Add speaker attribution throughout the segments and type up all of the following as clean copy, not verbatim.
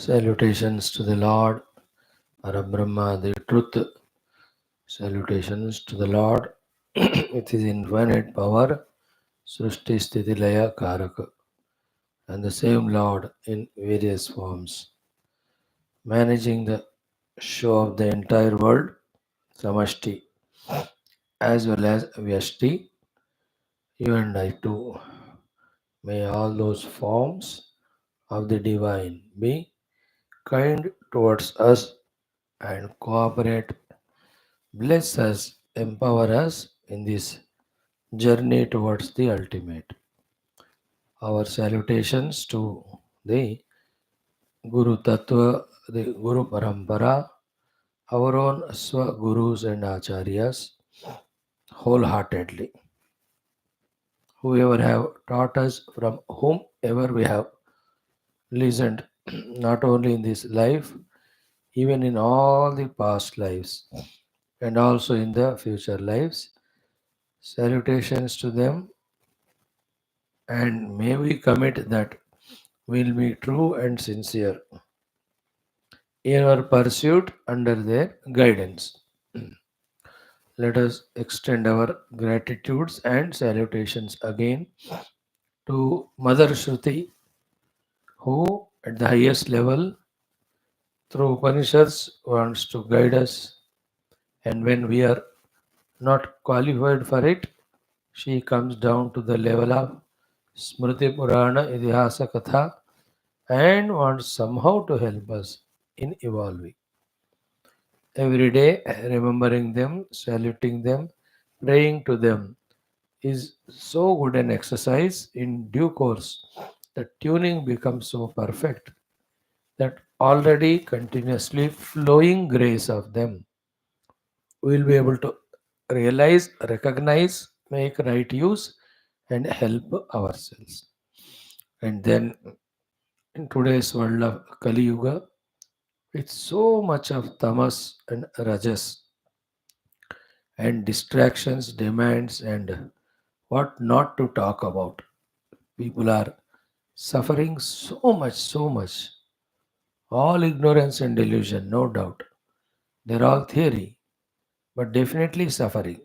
Speaker 1: Salutations to the Lord, Parabrahma, the truth. Salutations to the Lord with His infinite power, Srishti Sthiti Laya Karaka, and the same Lord in various forms, managing the show of the entire world, Samashti, as well as Vyashti, you and I too. May all those forms of the divine be kind towards us and cooperate, bless us, empower us in this journey towards the ultimate. Our salutations to the Guru Tattva, the Guru Parampara, our own Swa Gurus and Acharyas, wholeheartedly. Whoever have taught us, from whomever we have listened, not only in this life, even in all the past lives, and also in the future lives. Salutations to them, and may we commit that we'll be true and sincere in our pursuit under their guidance. Let us extend our gratitudes and salutations again to Mother Shruti, who at the highest level through Upanishads wants to guide us, and when we are not qualified for it, she comes down to the level of Smriti Purana Idihasa Katha and wants somehow to help us in evolving. Every day, remembering them, saluting them, praying to them is so good an exercise. In due course, the tuning becomes so perfect that already continuously flowing grace of them will be able to realize, recognize, make right use, and help ourselves. And then in today's world of Kali Yuga, with so much of tamas and rajas and distractions, demands, and what not to talk about, people are suffering so much, so much. All ignorance and delusion, no doubt. They're all theory, but definitely suffering.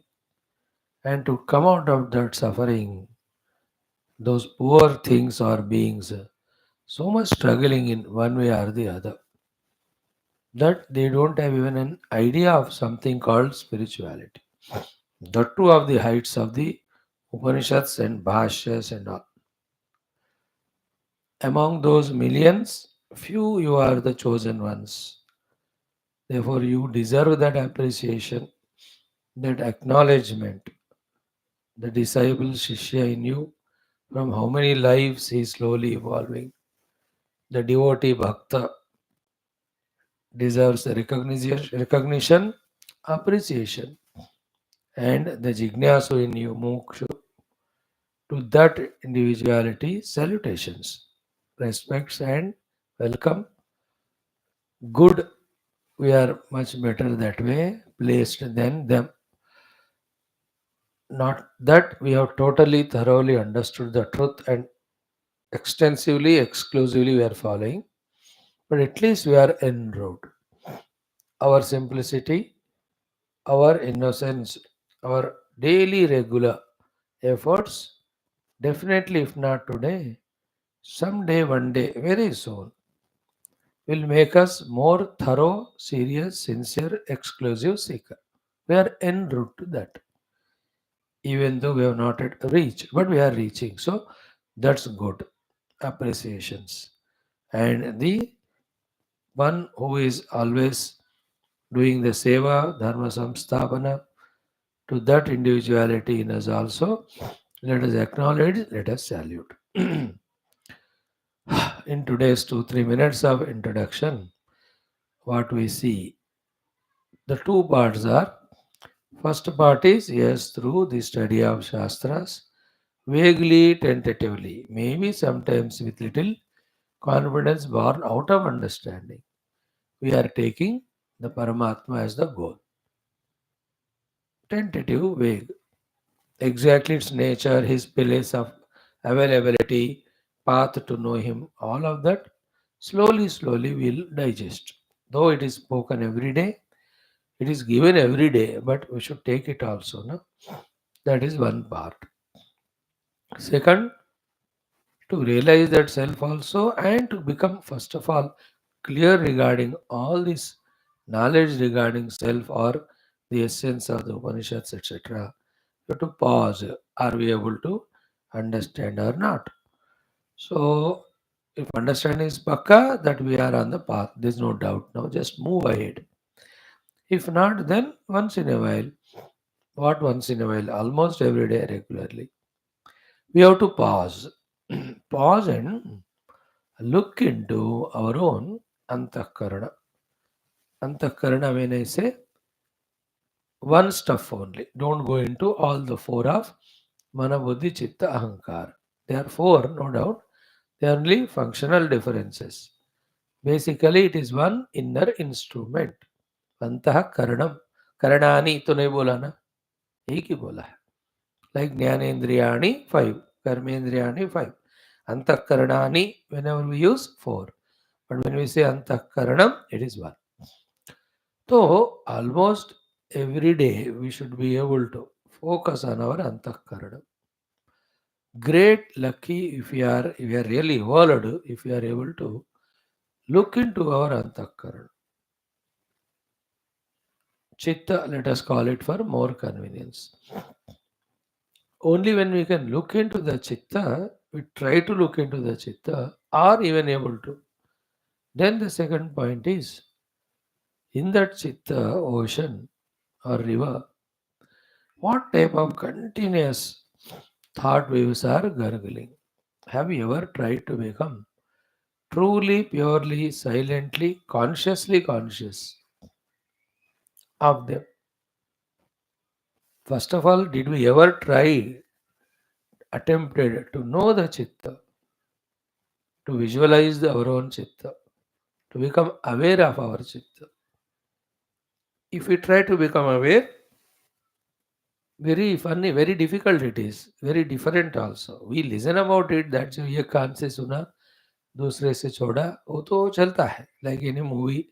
Speaker 1: And to come out of that suffering, those poor things or beings so much struggling in one way or the other that they don't have even an idea of something called spirituality. The two of the heights of the Upanishads and Bhashyas and all. Among those millions, few you are the chosen ones. Therefore, you deserve that appreciation, that acknowledgement. The disciple Shishya in you, from how many lives he is slowly evolving. The devotee Bhakta deserves recognition, appreciation, and the Jignasu in you, Moksha, to that individuality, salutations, respects, and welcome. Good, we are much better that way placed than them. Not that we have totally, thoroughly understood the truth and extensively, exclusively we are following, but at least we are en route. Our simplicity, our innocence, our daily regular efforts, definitely, if not today, someday, one day, very soon, will make us more thorough, serious, sincere, exclusive seeker. We are en route to that, even though we have not yet reached, but we are reaching. So that's good. Appreciations. And the one who is always doing the seva, dharma samstapana, to that individuality in us also, let us acknowledge, let us salute. In today's 2-3 minutes of introduction, what we see, the two parts are, first part is yes, through the study of Shastras, vaguely, tentatively, maybe sometimes with little confidence born out of understanding. We are taking the Paramatma as the goal. Tentative, vague. Exactly its nature, his place of availability, path to know him, all of that slowly, slowly we'll digest. Though it is spoken every day, it is given every day, but we should take it also. No? That is one part. Second, to realize that self also and to become, first of all, clear regarding all this knowledge regarding self or the essence of the Upanishads, etc. You have to pause. Are we able to understand or not? So, if understanding is pakka, that we are on the path, there's no doubt. Now, just move ahead. If not, then once in a while, what once in a while, almost every day, regularly, we have to pause. Pause and look into our own antakarana. Antakarana, when I say one stuff only, don't go into all the four of mana, buddhi, chitta, ahankara. There are four, no doubt. They are only functional differences. Basically, it is one inner instrument. अंतः करणम करणानि तो नहीं बोला ना एक ही बोला है like ज्ञानेन्द्रियाणि 5 कर्मेंद्रियाणि 5 अंतःकरणानि whenever we use 4 but when we say antahkaranam it is 1 so almost every day we should be able to focus on our antahkaranam great lucky if you are really evolved if you are able to look into our antahkaranam chitta let us call it for more convenience. Only when we can look into the chitta, we try to look into the chitta, or even able to. Then the second point is in that chitta ocean or river, what type of continuous thought waves are gurgling? Have you ever tried to become truly, purely, silently, consciously conscious of them? First of all, did we ever try, attempted to know the chitta, to visualize our own chitta? To become aware of our chitta. If we try to become aware, very funny, very difficult it is, very different also. We listen about it, that जो ये कान से सुना, दूसरे से छोड़ा, वो तो चलता है. Like any movie,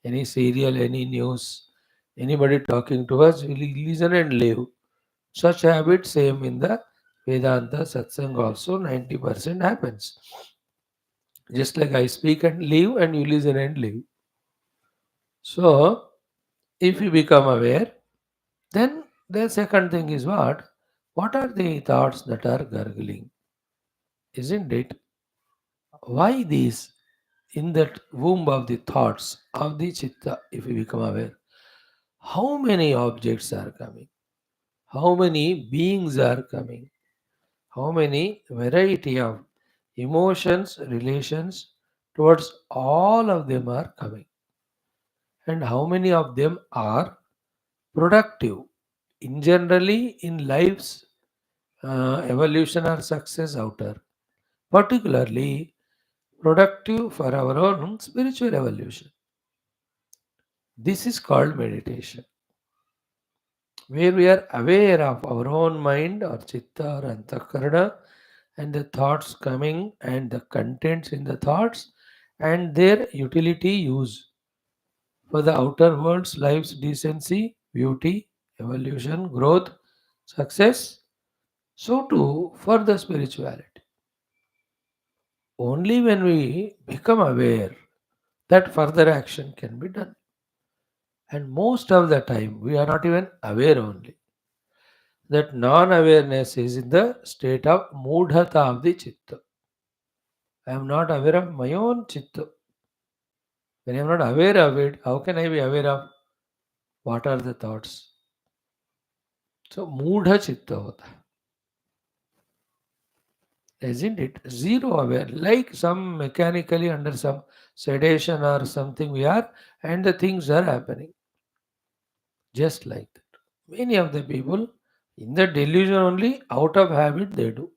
Speaker 1: any serial, any news, anybody talking to us, we listen and live. Such habit same in the Vedanta satsang also 90% happens. Just like I speak and live and you listen and live. So, if you become aware, then the second thing is what? What are the thoughts that are gurgling? Isn't it? Why these? In that womb of the thoughts of the chitta, if we become aware, how many objects are coming? How many beings are coming? How many variety of emotions, relations towards all of them are coming? And how many of them are productive? In generally, in life's evolution or success outer, particularly productive for our own spiritual evolution. This is called meditation, where we are aware of our own mind or chitta or antakarana and the thoughts coming and the contents in the thoughts and their utility use for the outer world's life's decency, beauty, evolution, growth, success, so too for the spirituality. Only when we become aware that further action can be done. And most of the time, we are not even aware only. That non awareness is in the state of mudhata of the chitta. I am not aware of my own chitta. When I am not aware of it, how can I be aware of what are the thoughts? So, mudha chitta hota hai. Isn't it? Zero aware, like some mechanically under some sedation or something we are, and the things are happening. Just like that. Many of the people in the delusion only out of habit they do.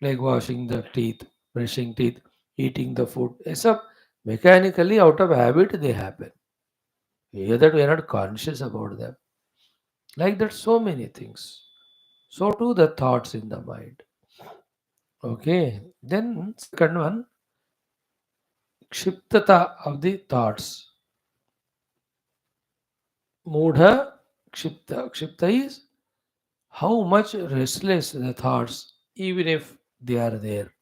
Speaker 1: Like washing the teeth, brushing teeth, eating the food. Some mechanically out of habit they happen. Here that we are not conscious about them. Like that so many things. So too the thoughts in the mind. Okay. Then second one, kshiptata of the thoughts. Mudha kshipta. Kshipta is how much restless the thoughts, even if they are there,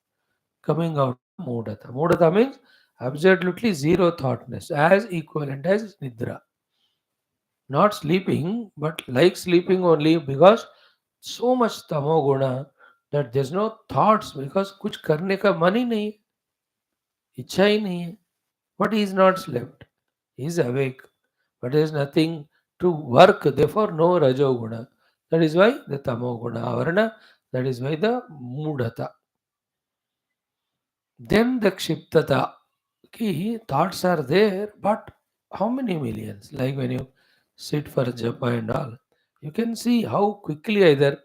Speaker 1: coming out of mudata. Mudata means absolutely zero thoughtness, as equivalent as nidra. Not sleeping, but like sleeping only because so much tamo guna that there's no thoughts because कुछ करने का मन ही नहीं है, इच्छा ही नहीं है. But he is not slept. He is awake. But there is nothing to work. Therefore, no rajo guna. That is why the tamo guna avarana. That is why the mudata. Then the kshiptata. Ki thoughts are there, but how many millions? Like when you sit for japa and all, you can see how quickly either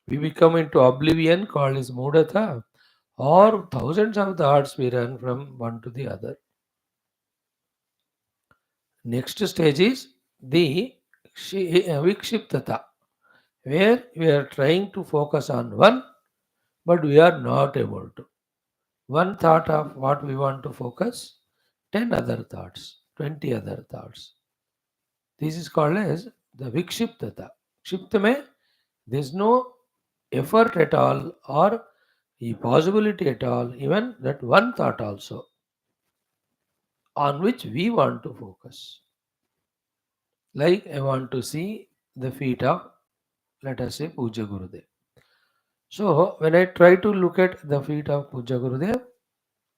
Speaker 1: we become into oblivion called as mudata, or thousands of thoughts we run from one to the other. Next stage is the vikshiptata, where we are trying to focus on one, but we are not able to. One thought of what we want to focus, 10 other thoughts, 20 other thoughts. This is called as the vikshiptata. Kshipta mein, there is no effort at all or a possibility at all, even that one thought also, on which we want to focus. Like I want to see the feet of, let us say, Puja Gurudev. So when I try to look at the feet of Puja Gurudev,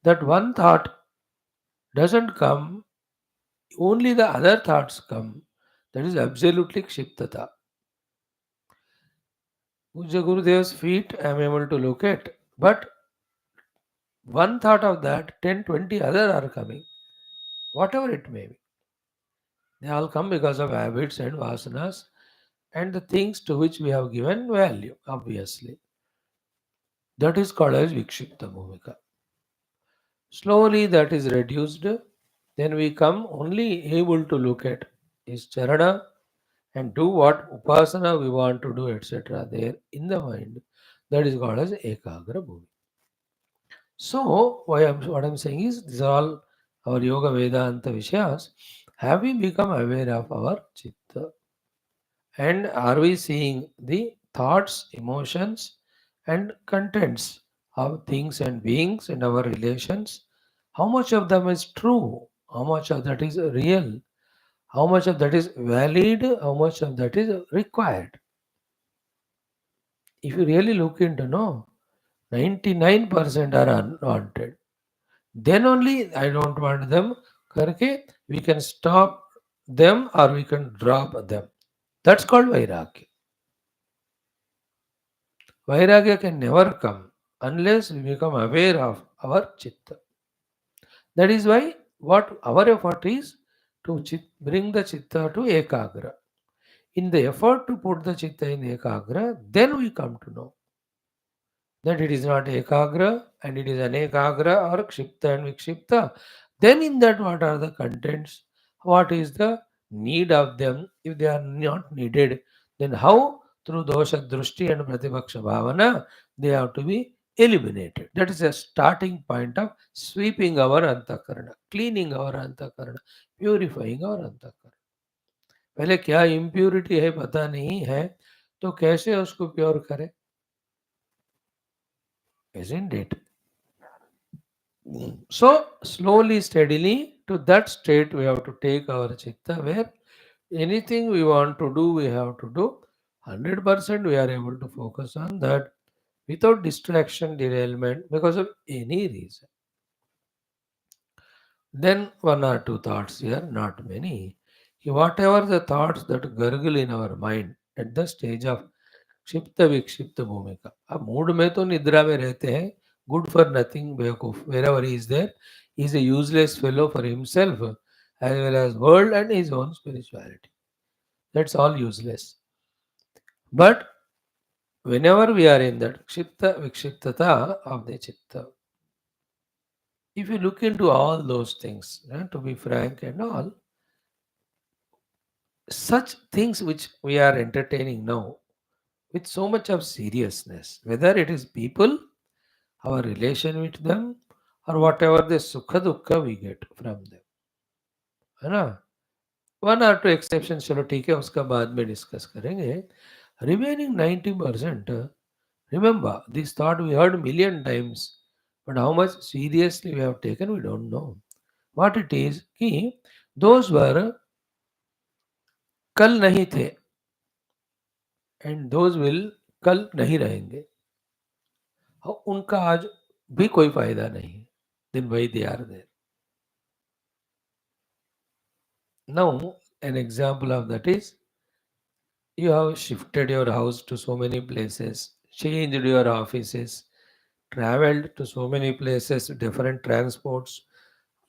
Speaker 1: that one thought doesn't come, only the other thoughts come. That is absolutely kshiptata. Puja Gurudev's feet I am able to look at, but one thought of that, 10, 20 other are coming, whatever it may be. They all come because of habits and vasanas and the things to which we have given value, obviously. That is called as Vikshipta Bhumika. Slowly that is reduced, then we come only able to look at his charana and do what upasana we want to do, etc. there in the mind. That is called as Ekagra Bhumi. So, what I'm saying is, these are all our Yoga Vedanta Vishayas. Have we become aware of our Chitta? And are we seeing the thoughts, emotions, and contents of things and beings and our relations? How much of them is true? How much of that is real? How much of that is valid? How much of that is required? If you really look into, no, 99% are unwanted. Then only I don't want them. Karke, we can stop them or we can drop them. That's called Vairagya. Vairagya can never come unless we become aware of our chitta. That is why what our effort is to bring the chitta to ekagra. In the effort to put the chitta in ekagra, then we come to know that it is not ekagra and it is anekagra or kshipta and vikshipta. Then in that what are the contents? What is the need of them? If they are not needed, then how through dosha drushti and pratipaksha bhavana they have to be eliminated. That is a starting point of sweeping our antakarana, cleaning our antakarana, purifying our antakarana. पहले क्या impurity है पता नहीं है तो कैसे उसको pure करें? Isn't it? So, slowly, steadily, to that state, we have to take our chitta where anything we want to do, we have to do. 100% we are able to focus on that without distraction, derailment, because of any reason. Then, one or two thoughts here, not many. Whatever the thoughts that gurgle in our mind at the stage of क्षिप्त विक्षिप्त भूमिका. अब mood में तो निद्रा में रहते हैं, गुड फॉर नथिंग बेवकूफ, wherever he is there, he is a useless fellow for himself as well as world and his own spirituality. That's all useless. But whenever we are in that kshipta vikshiptata of the chitta, if you look into all those things, to be frank and all, such things which we are entertaining now with so much of seriousness, whether it is people, our relation with them, or whatever the sukha dukha we get from them, है ना? One are to exception चलो ठीक है, उसका बाद में discuss करेंगे. Remaining 90%, remember this thought we heard million times, but how much seriously we have taken we don't know. What it is कि those were कल नहीं थे and those will कल नहीं रहेंगे, उनका आज भी कोई फायदा नहीं है. Then why they are there? Now an example of that is you have shifted your house to so many places, changed your offices, traveled to so many places, different transports,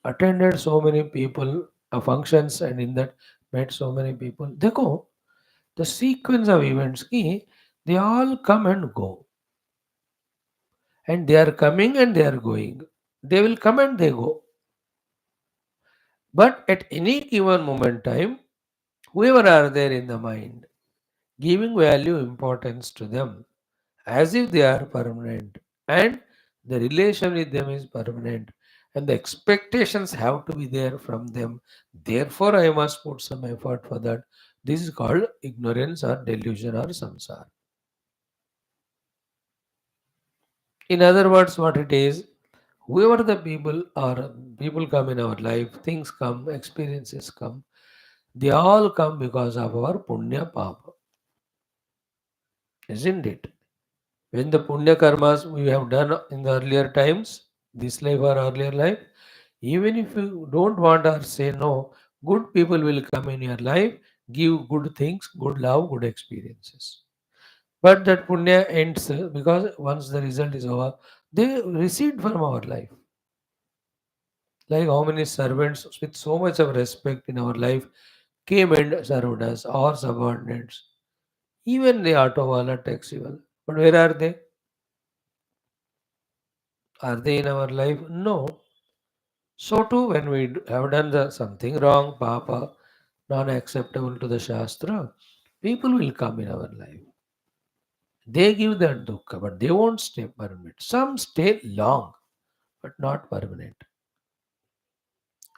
Speaker 1: attended so many people functions, and in that met so many people. देखो, the sequence of events की they all come and go, and they are coming and they are going. They will come and they go. But at any given moment time, whoever are there in the mind, giving value importance to them as if they are permanent, and the relation with them is permanent, and the expectations have to be there from them, therefore I must put some effort for that. This is called ignorance or delusion or samsara. In other words, what it is, whoever the people are, people come in our life, things come, experiences come, they all come because of our punya papa, isn't it? When the punya karmas we have done in the earlier times, this life or earlier life, even if you don't want or say no, good people will come in your life, give good things, good love, good experiences. But that punya ends because once the result is over, they recede from our life. Like how many servants with so much of respect in our life came and served us, our subordinates, even the auto wala, taxi wala. But where are they? Are they in our life? No. So too, when we have done something wrong, papa, non-acceptable to the Shastra, people will come in our life. They give that dukkha, but they won't stay permanent. Some stay long, but not permanent.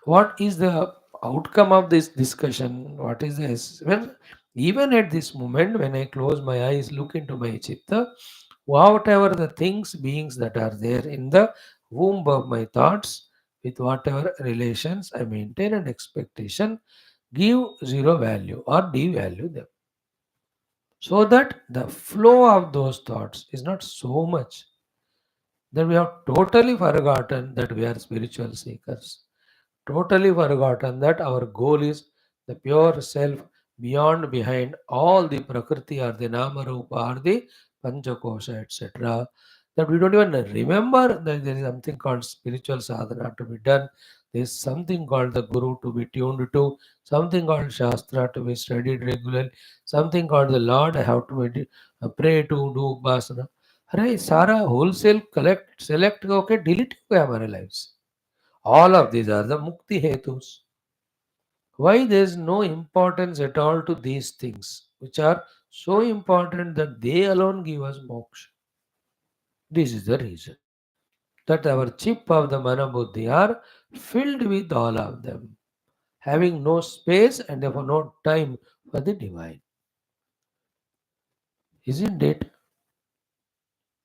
Speaker 1: What is the outcome of this discussion? What is this? Well, even at this moment, when I close my eyes, look into my chitta, whatever the things, beings that are there in the womb of my thoughts, with whatever relations I maintain and expectation, give zero value or devalue them. So that the flow of those thoughts is not so much that we have totally forgotten that we are spiritual seekers, totally forgotten that our goal is the pure self beyond, behind all the prakriti or the nama rupa or the panchakosha, etc. That we don't even remember that there is something called spiritual sadhana to be done. There is something called the guru to be tuned to, something called shastra to be studied regularly, something called the Lord I have to pray to do upasana. अरे सारा wholesale collect select होके delete हो गया हमारे life से. All of these are the mukti hetus. Why there is no importance at all to these things, which are so important that they alone give us moksha? This is the reason that our chip of the Manabuddhi are filled with all of them, having no space and therefore no time for the divine. Isn't it?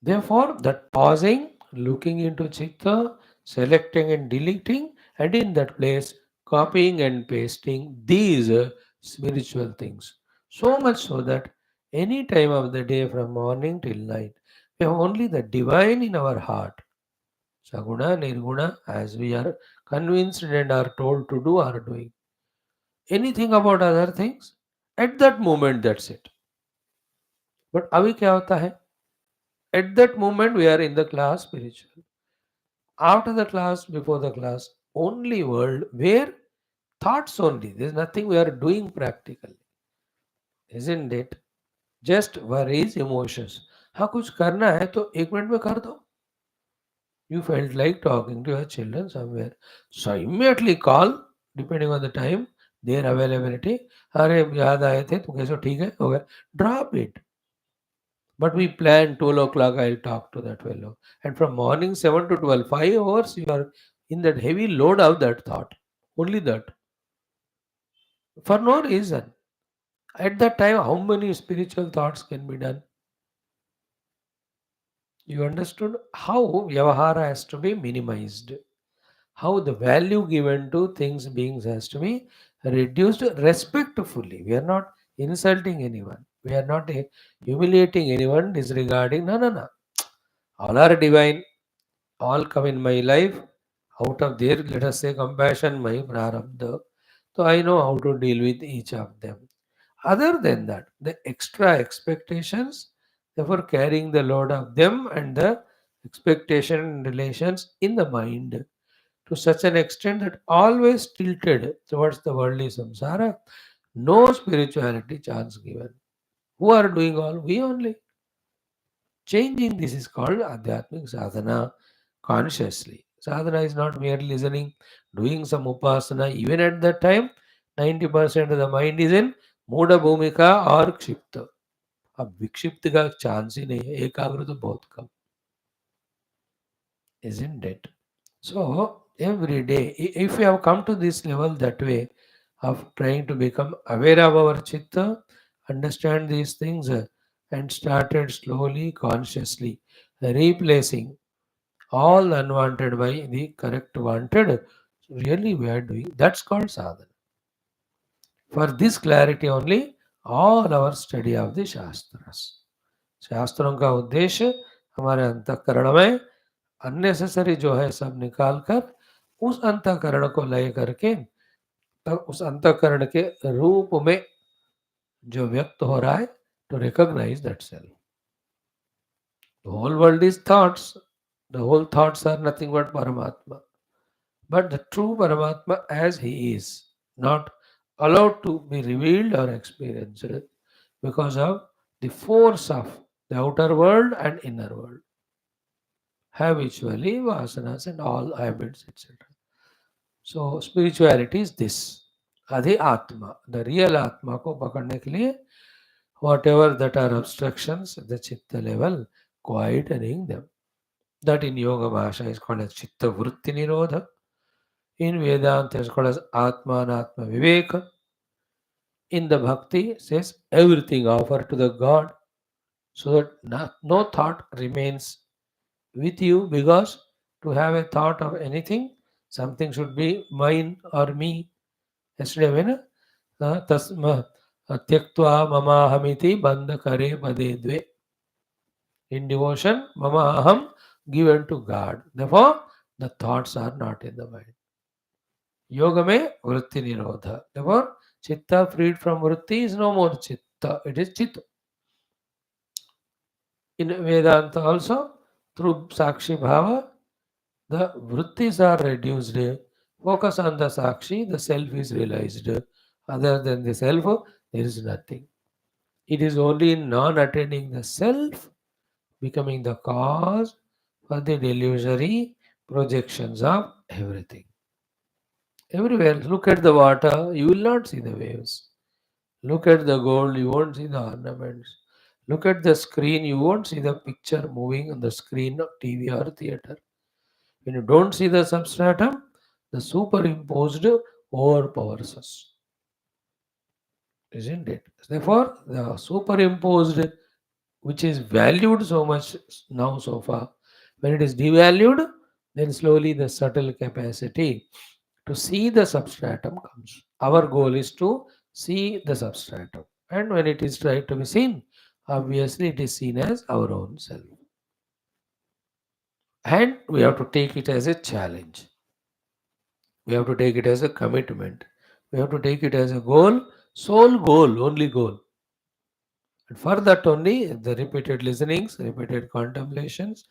Speaker 1: Therefore, that pausing, looking into chitta, selecting and deleting, and in that place, copying and pasting these spiritual things. So much so that any time of the day from morning till night, we have only the divine in our heart. Saguna, Nirguna, as we are convinced and are told to do, are doing. Anything about other things, at that moment, that's it. But अभी क्या होता है? At that moment, we are in the class spiritual. After the class, before the class, only world where thoughts only. There's nothing we are doing practically, isn't it? Just worries, emotions. हाँ कुछ करना है तो एक minute में कर दो. You felt like talking to your children somewhere, so immediately call, depending on the time, their availability. अरे याद आए थे तो कैसे ठीक है हो गया. Drop it. But we plan 12 o'clock, I'll talk to that fellow. And from morning 7 to 12, 5 hours, you are in that heavy load of that thought. Only that. For no reason. At that time, how many spiritual thoughts can be done? You understood how Vyavahara has to be minimized. How the value given to things, beings has to be reduced respectfully. We are not insulting anyone. We are not humiliating anyone, disregarding. No, no, no. All are divine. All come in my life. Out of their, let us say, compassion, my prarabdha. So I know how to deal with each of them. Other than that, the extra expectations, therefore carrying the load of them and the expectation and relations in the mind to such an extent that always tilted towards the worldly samsara, no spirituality chance given. Who are doing all? We only. Changing this is called Adhyatmic Sadhana consciously. Sadhana is not mere listening, doing some upasana. Even at that time, 90% of the mind is in Muda Bhumika or Kshipta. अब विक्षिप्त का chance ही नहीं है एकाग्र तो बहुत कम isn't it? So every day, if we have come to this level that way of trying to become aware of our chitta, understand these things, and started slowly, consciously replacing all unwanted by the correct wanted, really we are doing. That's called sadhana. For this clarity only, all our study of the Shastras. शास्त्रों का उद्देश्य हमारे अंतःकरण में unnecessary जो है सब निकाल कर उस अंतःकरण को लय करके तब उस अंतःकरण के रूप में जो व्यक्त हो रहा है to recognize that self. The whole world is thoughts. The whole thoughts are nothing but Paramatma. But the true Paramatma as he is, not allowed to be revealed or experienced because of the force of the outer world and inner world. Habitually, vasanas and all habits, etc. So spirituality is this. Adhi Atma, the real Atma को पकड़ने के लिए whatever that are obstructions at the chitta level, quietening them. That in Yoga Bhashya is called as Chitta Vritti Nirodha. In Vedanta is called as Atma and Atma Viveka. In the Bhakti says everything offer to the God so that no thought remains with you because to have a thought of anything, something should be mine or me. Yesterday when tasma tyaktva mamahamiti bandha kare pade dve. In devotion, mama aham given to God. Therefore, the thoughts are not in the mind. Yoga में वृत्ति निरोध. Therefore, chitta freed from vritti is no more chitta. It is chitta. In Vedanta also, through Sakshi Bhava, the vrittis are reduced. Focus on the Sakshi, the self is realized. Other than the self, there is nothing. It is only in non-attaining the self, becoming the cause for the delusory projections of everything. Everywhere, look at the water, you will not see the waves. Look at the gold, you won't see the ornaments. Look at the screen, you won't see the picture moving on the screen of TV or theater. When you don't see the substratum, the superimposed overpowers us. Isn't it? Therefore, the superimposed, which is valued so much now so far, when it is devalued, then slowly the subtle capacity to see the substratum comes. Our goal is to see the substratum. And when it is tried to be seen, obviously it is seen as our own self. And we have to take it as a challenge. We have to take it as a commitment. We have to take it as a goal, sole goal, only goal. And for that only, the repeated listenings, repeated contemplations,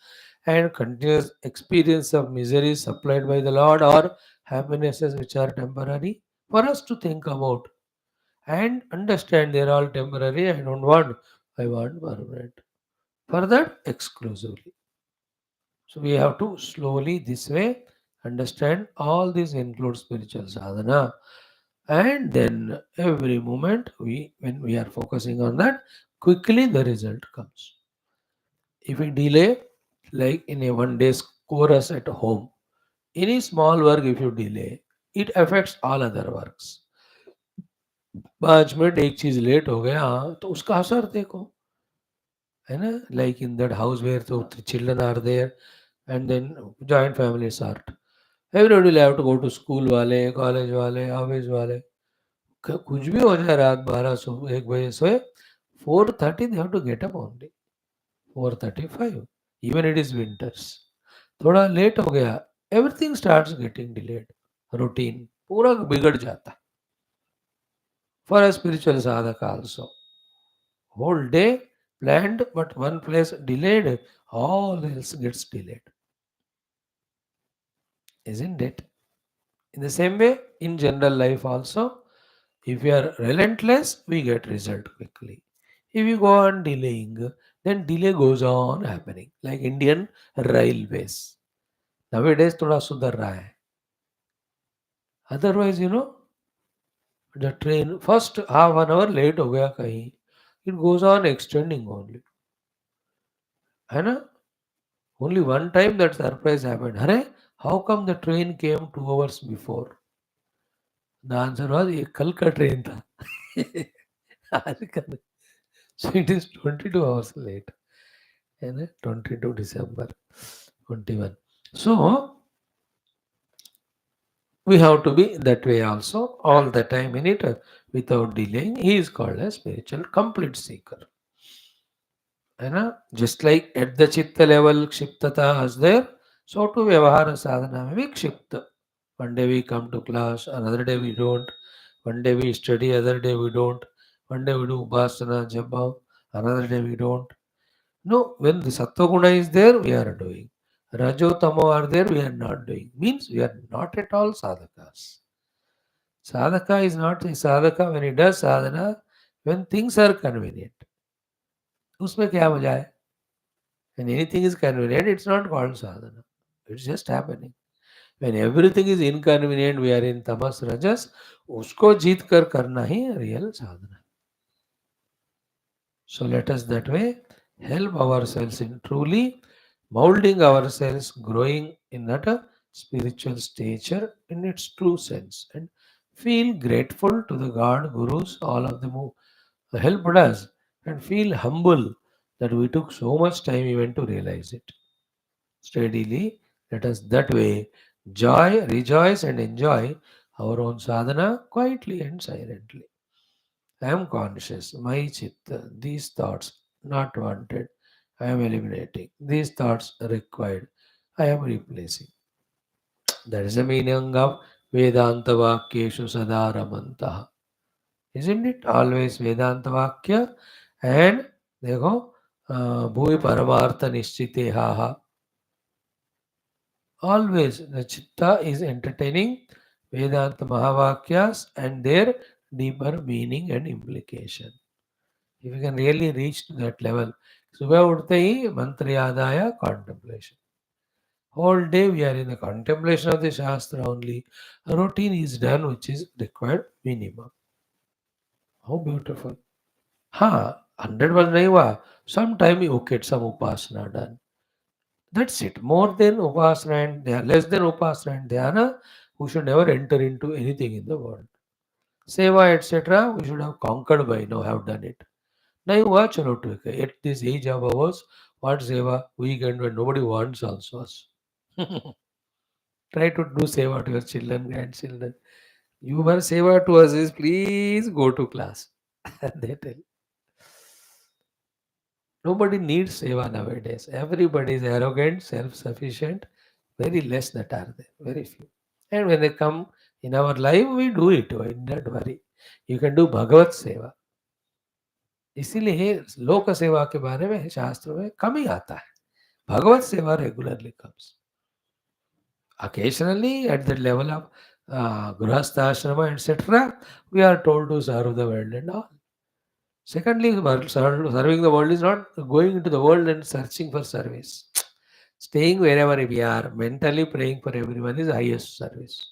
Speaker 1: and continuous experience of misery supplied by the Lord or happinesses which are temporary, for us to think about and understand they are all temporary. I don't want, I want permanent. For that, exclusively. So we have to slowly this way understand all these include spiritual sadhana. And then every moment when we are focusing on that, quickly the result comes. If we delay, like in a one day's chorus at home, any small work if you delay, it affects all other works. 5 minute एक चीज late हो गया तो उसका असर देखो, है ना? Like in that house where the children are there and then joint families are. Everybody will have to go to school वाले, कॉलेज वाले, ऑफिस वाले, कुछ भी हो जाए रात 12 सो 1 बजे सोए, 4:30 they have to get up only, 4:35, even it is winters. थोड़ा लेट हो गया, everything starts getting delayed, routine पूरा बिगड़ जाता है. For a spiritual sadhaka also, whole day planned but one place delayed, all else gets delayed, isn't it? In the same way, in general life also, if we are relentless, we get result quickly. If you go on delaying, then delay goes on happening. Like Indian railways. Nowadays, thoda sudhar raha hai. Otherwise, the train first half an hour late हो गया कहीं, it goes on extending only. है ना? Only one time that surprise happened. अरे, how come the train came 2 hours before? The answer was ये कल का train था. आज का नहीं. So it is 22 hours late. है ना? 22 December 21. So we have to be that way also all the time in it without delaying. He is called a spiritual complete seeker. है ना? Just like at the chitta level क्षिप्तता is there, so to vyavahara sadhana में भी क्षिप्त. One day we come to class, another day we don't. One day we study, other day we don't. One day we do upasana, japa, another day we don't. No, when the sattva guna is there, we are doing. Rajo tamo are there, we are not doing. Means we are not at all sadhakas. Sadhaka is not a sadhaka when he does sadhana, when things are convenient. उसमें क्या मजा है? When anything is convenient, it's not called sadhana. It's just happening. When everything is inconvenient, we are in tamas rajas, उसको जीत कर करना ही real sadhana. So let us that way help ourselves in truly molding ourselves, growing in that spiritual stature in its true sense, and feel grateful to the God, Gurus, all of them who helped us, and feel humble that we took so much time even to realize it. Steadily, let us that way joy, rejoice, and enjoy our own sadhana quietly and silently. I am conscious, my chitta, these thoughts not wanted, I am eliminating. These thoughts required, I am replacing. That is the meaning of Vedanta Vakyeshu Sadaramantaha. Isn't it? Always Vedanta Vakya and देखो Bhuvi Paramartha Nishchite Haha. Always the chitta is entertaining Vedanta Mahavakyas and their deeper meaning and implication. If you can really reach to that level, सुबह उठते ही मंत्र याद आया, contemplation. Whole day we are in the contemplation of the Shastra only. A routine is done which is required minimum. How beautiful. हाँ, 100 नहीं हुआ. Sometime you get some upasana done. That's it. More than upasana and dhyana, less than upasana and dhyana, we should never enter into anything in the world. Seva, etc., we should have conquered by now, have done it. नहीं हुआ चलो ठीक है. At this age of ours, what seva we can do when nobody wants also us. Try to do seva to your children, grandchildren. You were seva to us is please go to class. They tell. Nobody needs seva nowadays. Everybody is arrogant, self-sufficient. Very less that are there. Very few. And when they come in our life, we do it. Don't worry. You can do Bhagavat seva. इसीलिए लोक सेवा के बारे में शास्त्र में कम ही आता है. भगवत सेवा regularly comes. Occasionally, at the level of grihastha ashrama, etc., we are told to serve the world and all. Secondly, serving the world is not going into the world and searching for service. Staying wherever we are, mentally praying for everyone is highest service.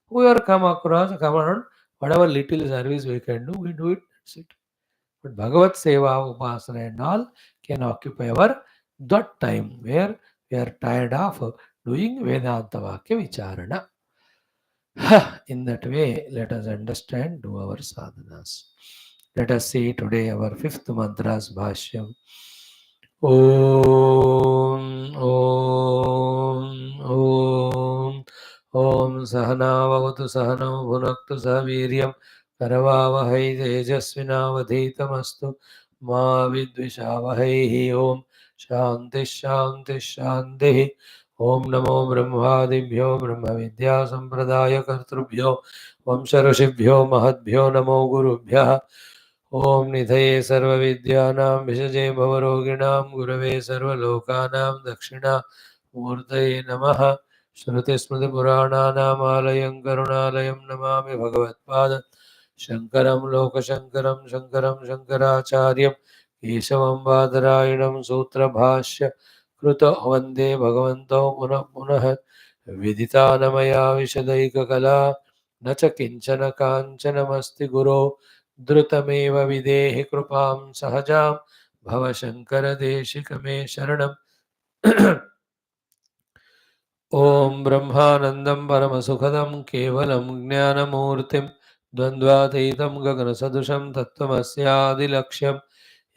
Speaker 1: Whoever come across, come around, whatever little service we can do, we do it. That's it. But Bhagavat Seva, Upasana and all can occupy our that time where we are tired of doing Vedanta Vakya Vicharana. In that way, let us understand, do our sadhanas. Let us see today our fifth mantra's Bhashyam. Om, Om, Om, Om Sahanavavatu Sahanam Bhunaktu Saviryam Karavavahai Tejasvinavadhitamastu Ma Vidvishavahai Om Shanti Shanti Shanti ओम नमो ब्रह्मादिभ्यो ब्रह्म विद्या संप्रदाय कर्तृभ्यो वंश ऋषिभ्यो महद्भ्यो नमो गुरुभ्यः ओम निधये सर्वविद्यानां विषजे भवरोगिणां गुरवे सर्वलोकानां दक्षिणा मूर्तये नमः श्रुतिस्मृतिपुराणानामालयं करुणालयं नमामि भगवत्पाद शङ्करं लोकशङ्करं शङ्करं शङ्कराचार्यं केशवं बादरायणं सूत्रभाष्य कृत वन्दे भगवन्तौ पुनः पुनः विदितानमया विशदैककला न च किञ्चन काञ्चनमस्ति गुरो द्रुतमेव विदेहि कृपां सहजां भव शङ्करदेशिक मे शरणम् ॐ ब्रह्मानन्दं परमसुखदं केवलं ज्ञानमूर्तिं द्वन्द्वातीतं गगनसदृशं तत्त्वमस्यादिलक्ष्यम्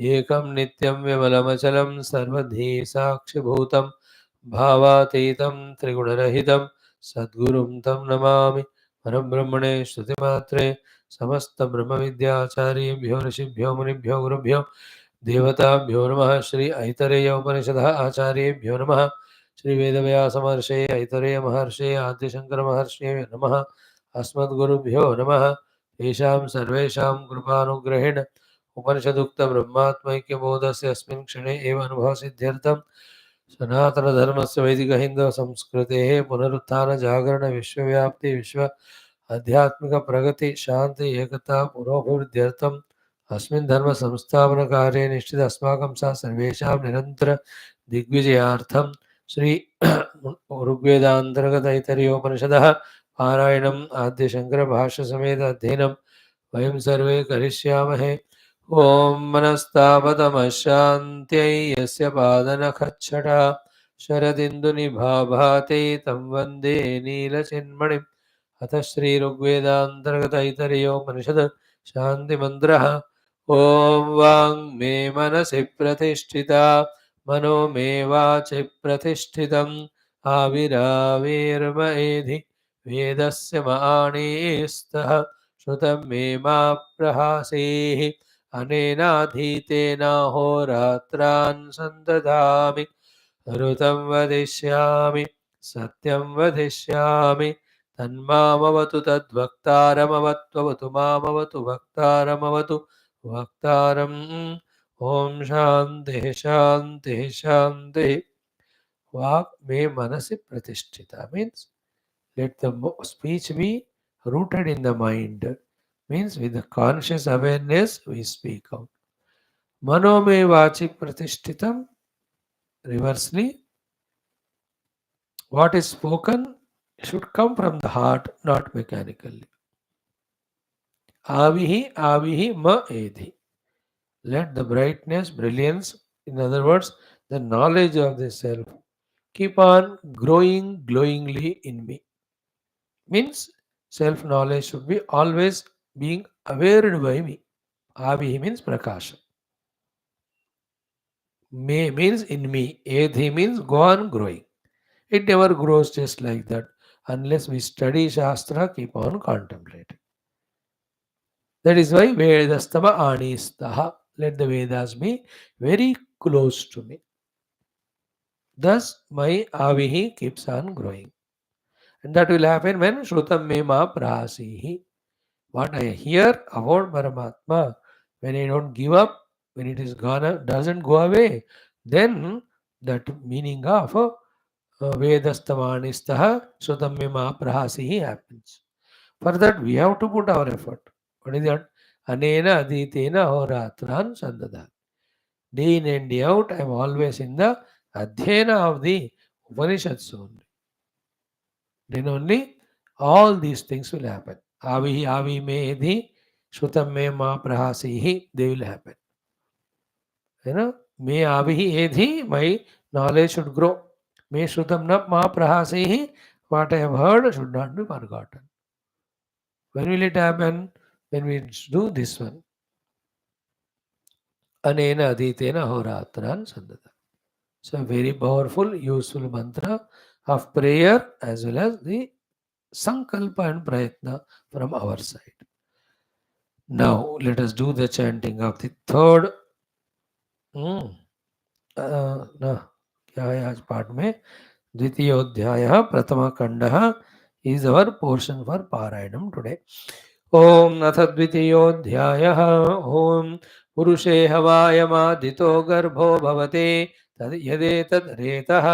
Speaker 1: एकं नित्यं विमलमचलं सर्वधी साक्षिभूतं भावातीतं त्रिगुणरहितं सद्गुरुं तं नमामि परब्रह्मणे श्रुतिमात्रे समस्तब्रह्मविद्याचार्येभ्यो ऋषिभ्यो मुनिभ्यो गुरुभ्यो देवताभ्यो नमः श्री ऐतरेय उपनिषदः आचार्येभ्यो नमः श्री वेदव्यास महर्षे ऐतरेय महर्षे आद्यशंकर महर्षे नमः अस्मद्गुरुभ्यो नमः तेषां सर्वेषां कृपानुग्रहेण उपनिषदुक्त ब्रह्मात्मैक्यबोधस्य अस्मिन् क्षणे एव अनुभवसिद्ध्यर्थं सनातनधर्मस्य वैदिकहिन्दुसंस्कृतेः पुनरुत्थानजागरणविश्वव्याप्ति विश्व आध्यात्मिकप्रगति शान्ति एकता पुरोभिवृद्ध्यर्थम् अस्मिन् धर्मसंस्थापनकार्ये निश्चित अस्माकं सा सर्वेषां निरन्तर दिग्विजयार्थं श्री ऋग्वेदान्तर्गत ऐतरेयोपनिषदः पारायणम् आद्यशङ्करभाष्यसमेत अध्ययनं वयं सर्वे करिष्यामहे ॐ मनस्तापतमशान्त्यै यस्य पादनखच्छटा शरदिन्दुनिभाभाते तं वन्दे नीलचिन्मणिम् अथ श्रीऋग्वेदान्तर्गत ऐतरेयोपनिषद शान्तिमन्त्रः ॐ वाङ्मे मनसि प्रतिष्ठिता मनो मे वाचि प्रतिष्ठितम् आविराविर्म एधि वेदस्य माणिस्तः श्रुतं मे मा प्रहासीः अनेनाधीतेनाहोरात्रान् सन्दधामि ऋतं वदिष्यामि सत्यं वदिष्यामि तन्मामवतु तद्वक्तारमवत्ववतु मामवतु वक्तारमवतु वक्तारम् ॐ शान्तिः शान्तिः शान्तिः वाक् मे मनसि प्रतिष्ठिता means let the speech be rooted in the mind, means with the conscious awareness we speak out. Mano me vachi pratishthitam, reversely, what is spoken should come from the heart, not mechanically. Avihi avihi ma edhi. Let the brightness, brilliance, in other words, the knowledge of the self, keep on growing glowingly in me. Means self knowledge should be always being aware by me. Avihi means prakasha. Me means in me. Edhi means go on growing. It never grows just like that unless we study Shastra, keep on contemplating. That is why Vedastama Anistaha. Let the Vedas be very close to me. Thus, my avihi keeps on growing. And that will happen when Shrutam me ma prasihi. What I hear about Paramatma, when I don't give up, when it is gone, doesn't go away, then that meaning of Vedastamanistaha Shrutam me ma prasihi happens. For that, we have to put our effort. What is that? Anena aditena horatran sandada. Day in and day out, I am always in the adhyayana of the Upanishads only. Then only all these things will happen. Avihi avi medhi, shrutam me ma prahasihi, they will happen. You know? May abhi edhi, my knowledge should grow. May shrutam na ma prahasehi, what I have heard should not be forgotten. When will it happen? When we do this one. Anena aditena horatran sandata. So a very powerful, useful mantra of prayer as well as the sankalpa and prayatna from our side. Now let us do the chanting of the third. ना क्या है आज पाठ में द्वितीयोध्यायः प्रथमखण्डः is our portion for पारायणं today. ॐ अथ द्वितीयोऽध्यायः ॐ पुरुषे हवायमादितो गर्भो भवते तद् यदेतद् रेतः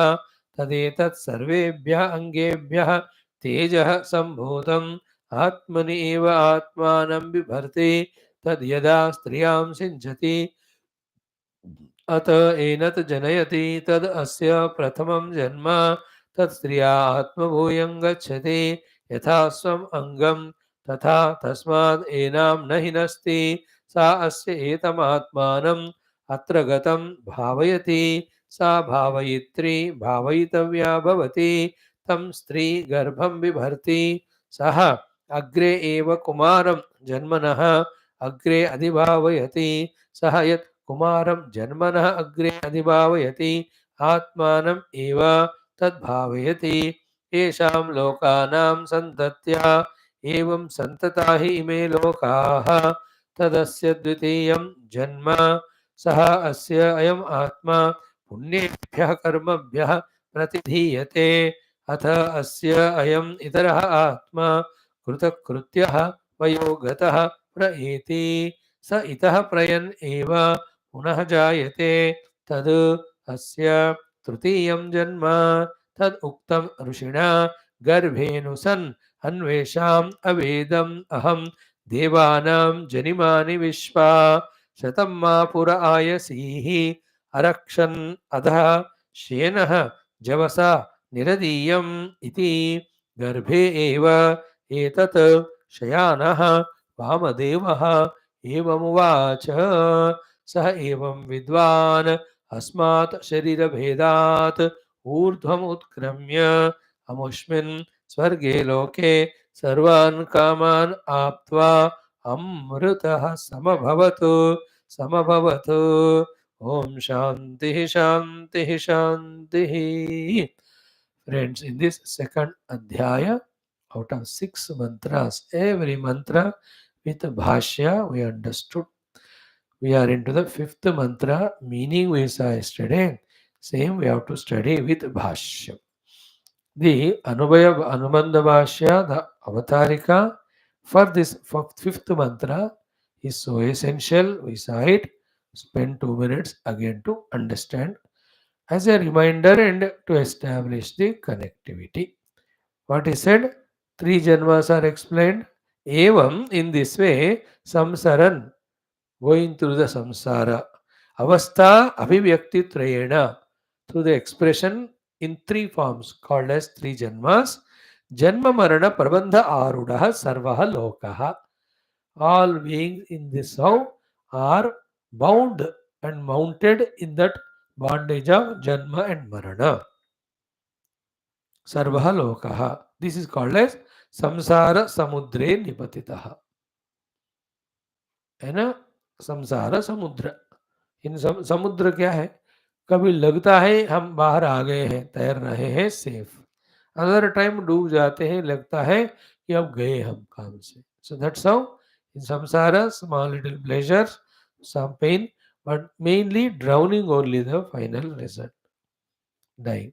Speaker 1: तदेतत् सर्वेभ्यः अङ्गेभ्यः तेजः सम्भूतम् आत्मनि एव आत्मानं बिभर्ति तद् यदा स्त्रियां सिञ्चति अत एनत् जनयति तद् अस्य प्रथमं जन्म तत् स्त्रिया आत्मभूयं गच्छति यथा स्वम् अङ्गं तथा तस्माद् एनां न हिनस्ति सा अस्य एतमात्मानम् अत्र गतं भावयति सा भावयित्री भावयितव्या भवति तं स्त्री गर्भं बिभर्ति सः अग्रे एव कुमारं जन्मनः अग्रे अधिभावयति सः यत् कुमारं जन्मनः अग्रे अधिभावयति आत्मानम् एव तद्भावयति येषां लोकानां सन्तत्या एवं सन्तता हि इमे लोकाः तदस्य द्वितीयं जन्म सः अस्य अयम् आत्मा पुण्येभ्यः कर्मभ्यः प्रतिधीयते अथ अस्य अयम् इतरः आत्मा कृतकृत्यः वयोगतः प्रएति स इतः प्रयन् एव पुनः जायते तद् अस्य तृतीयं जन्म तद् उक्तं ऋषिणा गर्भेनु सन् अन्वेषाम् अवेदम् अहं देवानां जनिमानि विश्वा शतं मा पुर आयसीः अरक्षन् अधः श्येनः जवसा निरदीयम् इति गर्भे एव एतत् शयानः वामदेवः एवमुवाच सः एवं विद्वान् अस्मात् शरीरभेदात् ऊर्ध्वम् उत्क्रम्य अमुष्मिन् स्वर्गे लोके सर्वान् कामान् आप्त्वा अमृतः समभवतु समभवतु ॐ शान्तिः शान्तिः शान्तिः. Friends, in this second adhyaya, out of 6 mantras, every mantra with Bhashya we understood. We are into the 5th mantra, meaning we saw yesterday. Same we have to study with Bhashya. The Anubandha Bhashya, the Avatarika for this 5th mantra is so essential. We saw it. Spend 2 minutes again to understand as a reminder and to establish the connectivity. What he said? 3 janmas are explained. Evam, in this way, samsaran, going through the samsara. Avastha abhivyakti trayena, through the expression in 3 forms called as 3 janmas. Janma marana prabandha arudaha sarvaha lokaha. All beings in this how are bound and mounted in that bondage of janma and marana. Sarvaha lokaha. This is called as samsara samudre nipatitaha. है ना, संसार समुद्र. इन समुद्र क्या है, कभी लगता है हम बाहर आ गए हैं, तैर रहे हैं सेफ, अदर टाइम डूब जाते हैं, लगता है कि अब गए हम काम से. So that's how in samsara small little pleasures, some pain, but mainly drowning only the final result, dying.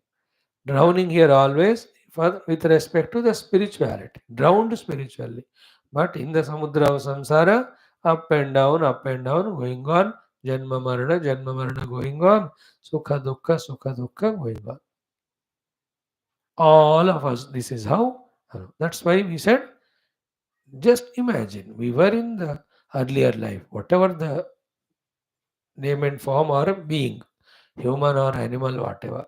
Speaker 1: Drowning here always for with respect to the spirituality, drowned spiritually, but in the samudra of samsara, up and down, going on, janma marana going on, sukha dukkha going on. All of us, this is how. That's why we said, just imagine we were in the earlier life, whatever the name and form or being, human or animal, whatever,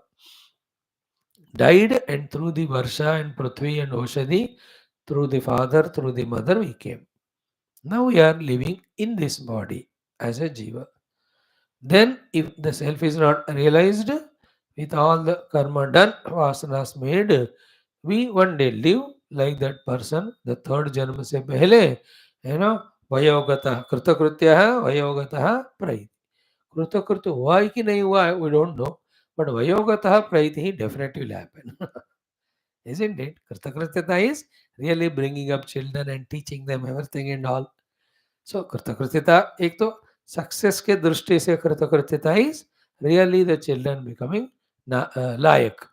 Speaker 1: died, and through the Varsha and Prithvi and Oshadi, through the father, through the mother, we came. Now we are living in this body as a jiva. Then, if the self is not realized, with all the karma done, vasanas made, we one day live like that person, the third janma se pehle, vayogata kritakritya vayogata praiti. Kritakritya हुआ है कि नहीं हुआ है, we don't know, but vayogata praiti definitely will happen. Isn't it? Kritakrityata is really bringing up children and teaching them everything and all. So कृतकृत्यता एक तो success के दृष्टि से कृतकृत्यता is really the children becoming लायक.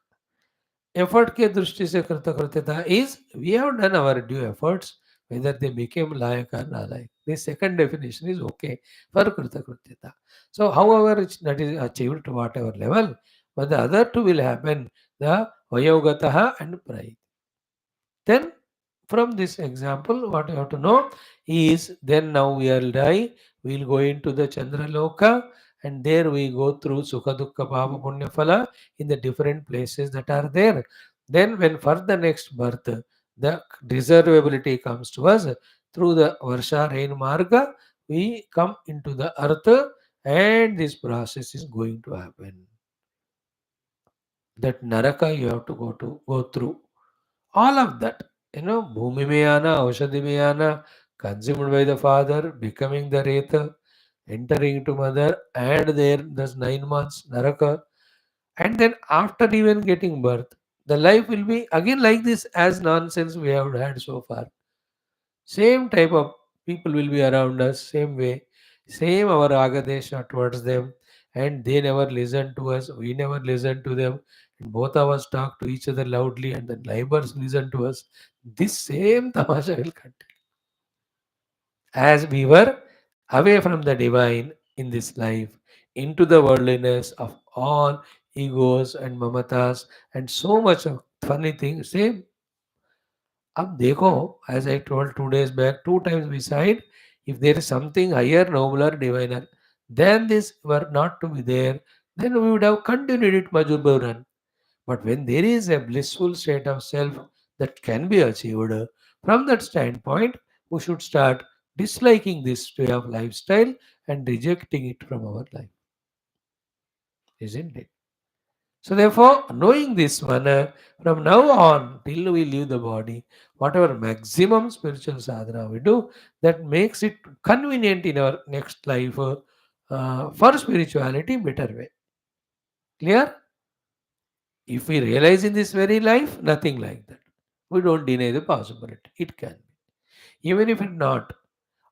Speaker 1: एफर्ट के दृष्टि से कृतकृत्यता is we have done our due efforts whether they became layak or not layak. This second definition is okay for kritakrityata. So however that is achieved to whatever level, but the other two will happen, the vayogataha and pride. Then from this example, what you have to know is then now we will die, we will go into the Chandraloka, and there we go through Sukha Dukkha Papa Punya Phala in the different places that are there. Then when for the next birth, the deservability comes to us through the Varsha rain marga, we come into the earth and this process is going to happen. That Naraka you have to go through. All of that, Bhumi mein aana, Aushadhi mein aana, consumed by the father, becoming the Reta, entering into mother, and there, thus 9 months, Naraka. And then after even getting birth, the life will be again like this as nonsense we have had so far. Same type of people will be around us, same way, same our agadesha towards them, and they never listen to us, we never listen to them, and both of us talk to each other loudly, and the neighbors listen to us. This same tamasha will continue as we were away from the divine in this life, into the worldliness of all egos and mamatas, and so much of funny things. Same. अब देखो, as I told 2 days back, 2 times beside, if there is something higher, nobler, diviner, then this were not to be there, then we would have continued it Majuburan. But when there is a blissful state of self that can be achieved, from that standpoint, we should start disliking this way of lifestyle and rejecting it from our life, isn't it? So therefore, knowing this one, from now on till we leave the body, whatever maximum spiritual sadhana we do, that makes it convenient in our next life for spirituality better way. Clear? If we realize in this very life, nothing like that. We don't deny the possibility. It can be. Even if it not,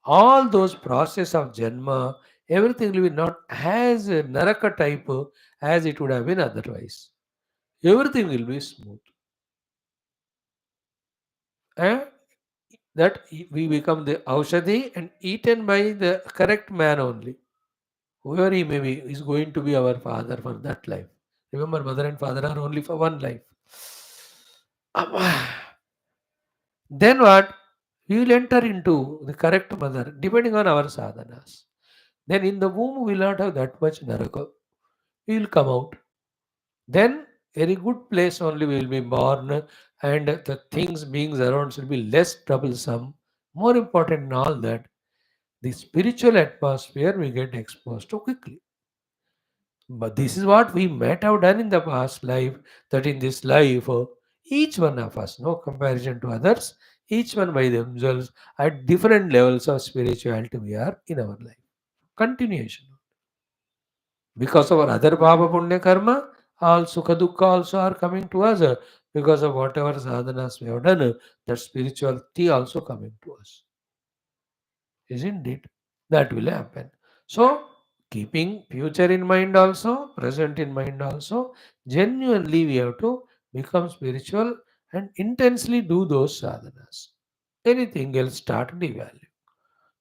Speaker 1: all those process of janma, everything will be not as a naraka type as it would have been otherwise. Everything will be smooth. And that we become the aushadhi and eaten by the correct man only. Whoever he may be is going to be our father for that life. Remember, mother and father are only for one life. Then what? We will enter into the correct mother depending on our sadhanas. Then in the womb we will not have that much naraka. We will come out. Then very good place only we will be born, and the things, beings around will be less troublesome. More important than all that, the spiritual atmosphere we get exposed to quickly. But this is what we might have done in the past life, that in this life, each one of us, no comparison to others, each one by themselves, at different levels of spirituality we are in our life. Continuation. Because of our other Bhava Punya Karma, all Sukha Dukkha also are coming to us. Because of whatever sadhanas we have done, that spirituality also coming to us. Isn't it? That will happen. So, keeping future in mind also, present in mind also, genuinely we have to become spiritual and intensely do those sadhanas. Anything else start devalue.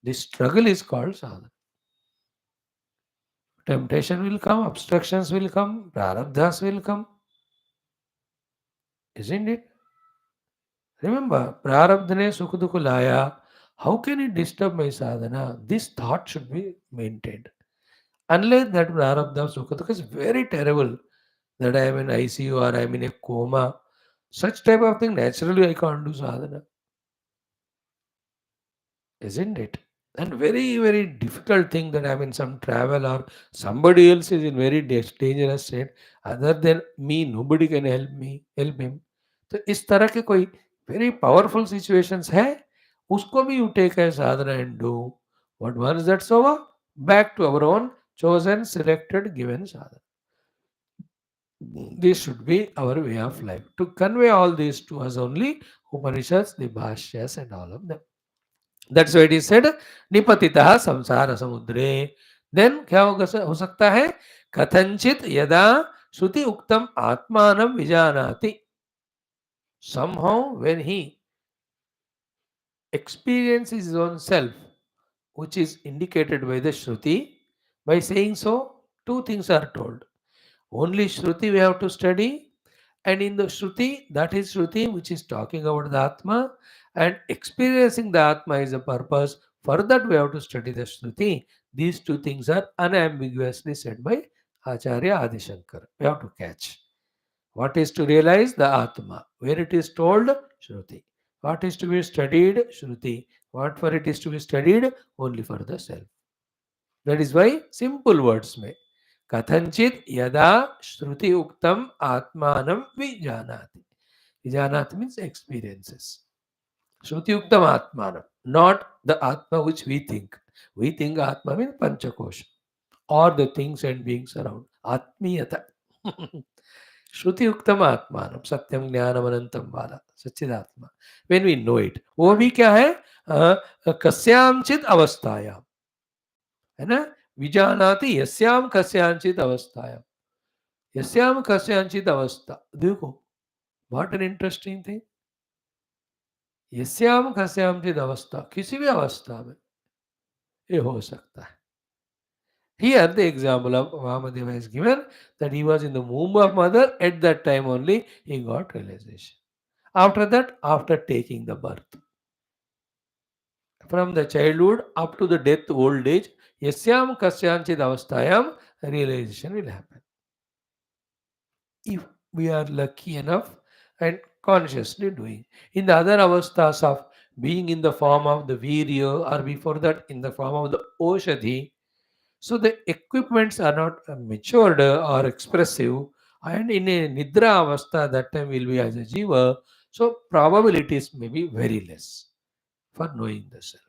Speaker 1: This struggle is called sadhana. Temptation will come, obstructions will come, prarabdhas will come, isn't it? Remember, prarabdhane sukhudukulaya. How can it disturb my sadhana? This thought should be maintained. Unless that prarabdha sukha is very terrible, that I am in ICU or I am in a coma, such type of thing, naturally I can't do sadhana, isn't it? And very, very difficult thing that I'm in some travel or somebody else is in very dangerous state. Other than me, nobody can help him. तो इस तरह के कोई very powerful situations है, उसको भी you take as sadhana and do. But once that's over, back to our own chosen, selected, given sadhana. This should be our way of life. To convey all this to us only, Upanishads, the Bhashyas and all of them. That's why it is said, निपतितः संसार समुद्रे. Then क्या हो सकता है? कथंचित यदा श्रुति उक्तम आत्मानं विजानाति. Somehow when he experiences his own self, which is indicated by the Shruti, by saying so, two things are told. Only Shruti we have to study, and in the Shruti, that is Shruti which is talking about the Atma, and experiencing the Atma is the purpose. For that, we have to study the Shruti. These two things are unambiguously said by Acharya Adi Shankara. We have to catch. What is to realize? The Atma. Where it is told? Shruti. What is to be studied? Shruti. What for it is to be studied? Only for the self. That is why simple words may. Kathanchit yada shruti uktam atmanam vijanati. Vijanati means experiences. Shruti uktam atmanam. Not the atma which we think. We think atma means panchakosha. Or the things and beings around. Atmiyata. Shruti uktam atmanam. Satyam jnanam anantam vala. Sachidatma. When we know it. वो भी क्या है? कस्यामचित अवस्थायाम. है ना? विजानाति यस्याम कस्यांचित अवस्थायाम. यस्याम कस्यांचित अवस्था. देखो, what an interesting thing. यस्याम कस्यांचित अवस्था, किसी भी अवस्था में ये हो सकता है. Here the example of Vamadeva is given that he was in the womb of mother. At that time only he got realization. After that, after taking the birth, from the childhood up to the death, old age, yasyam kasyanchid avasthayam, realization will happen. If we are lucky enough and consciously doing. In the other avasthas of being in the form of the virya or before that in the form of the oshadhi, so the equipments are not matured or expressive, and in a nidra avastha that time will be as a jiva, so probabilities may be very less for knowing the self.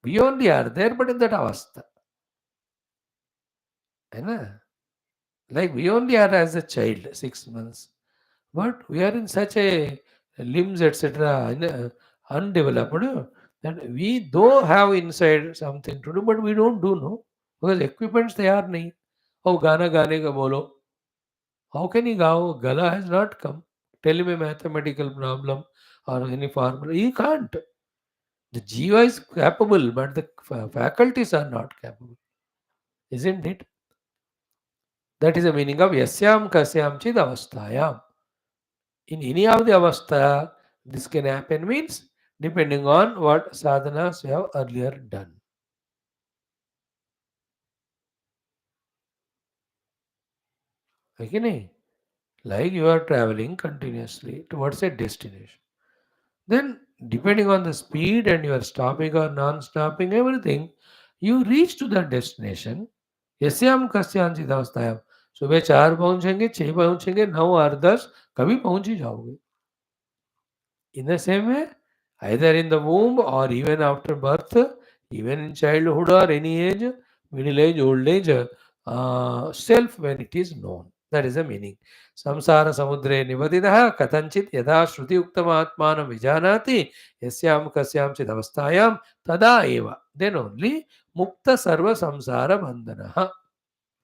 Speaker 1: We only are there, but in that avastha. है ना? Like we only are as a child, 6 months. But we are in such a limbs, etc., undeveloped that we though have inside something to do, but we don't do, no? Because equipments they are nahi. Oh, गाना गाने का बोलो. How can he गाओ? Gala has not come. Tell him a mathematical problem or any formula. He can't. The jiva is capable, but the faculties are not capable. Isn't it? That is the meaning of yasyam kasyam chid avasthayam. In any of the avastha, this can happen means depending on what sadhanas you have earlier done. Okay? Like you are traveling continuously towards a destination. Then, depending on the speed and you are stopping or non-stopping, everything, you reach to that destination. यस्याम कस्याम चिदावस्थायाम. सुबह 4 पहुंचेंगे, 6 पहुंचेंगे, 9 और 10 कभी पहुंच ही जाओगे. In the same way, either in the womb or even after birth, even in childhood or any age, middle age, old age, self when it is known. That is the meaning. Samsara samudre nivadidah katanchit yada shruti uktamaatmanam vijanati yasyam kasyam chidavastayam tada eva. Then only mukta sarva samsara bandhanaha.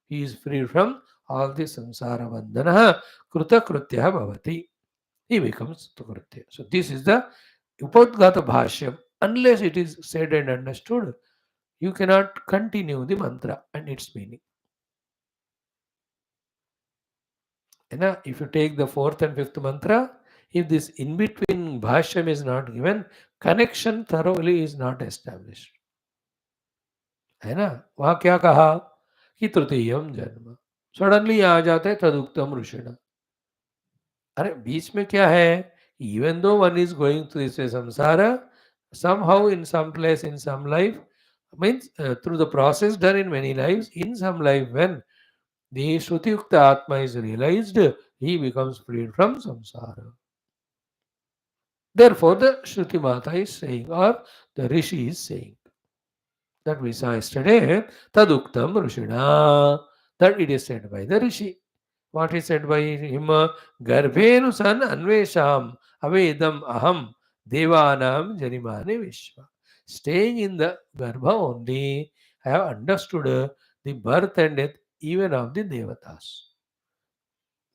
Speaker 1: He is free from all the samsara bandhanaha. Kruta krutya bhavati. He becomes Tukritya. So this is the Upadgata Bhashyam. Unless it is said and understood, you cannot continue the mantra and its meaning. And if you take the fourth and fifth mantra, if this in between Bhashyam is not given, connection thoroughly is not established. है ना? वहाँ क्या कहा कि तृतीयम जन्म. Suddenly आ जाते हैं तदुक्तम ऋषिण. अरे बीच में क्या है? Even though one is going through this samsara, somehow in some place, in some life, Means through the process done in many lives, in some life when the Shruti Yukta Atma is realized, he becomes freed from samsara. Therefore, the Shruti Mata is saying, or the Rishi is saying, that we saw yesterday, Taduktam Rishina, that it is said by the Rishi. What is said by him? Garbhenu san anvesham avedam aham devanam jarimane vishva. Staying in the Garbha only, I have understood the birth and death even of the Devatas.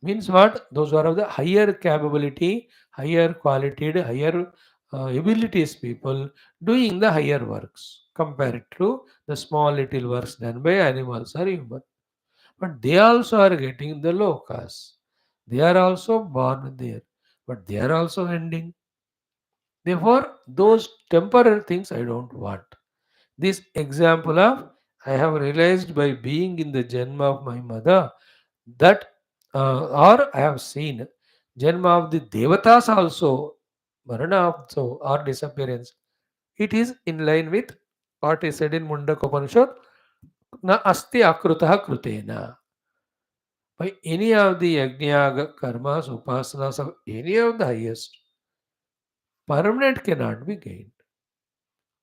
Speaker 1: Means what? Those who are of the higher capability, higher quality, higher abilities people doing the higher works compared to the small little works done by animals or human. But they also are getting the low caste. They are also born there, but they are also ending. Therefore, those temporary things I don't want. This example of I have realized by being in the Janma of my mother that or I have seen Janma of the Devatas also, Marana also, or disappearance. It is in line with what is said in Mundaka Upanishad, na asti akrutaha krutena. By any of the yajna, karmas, upasanas of any of the highest, permanent cannot be gained.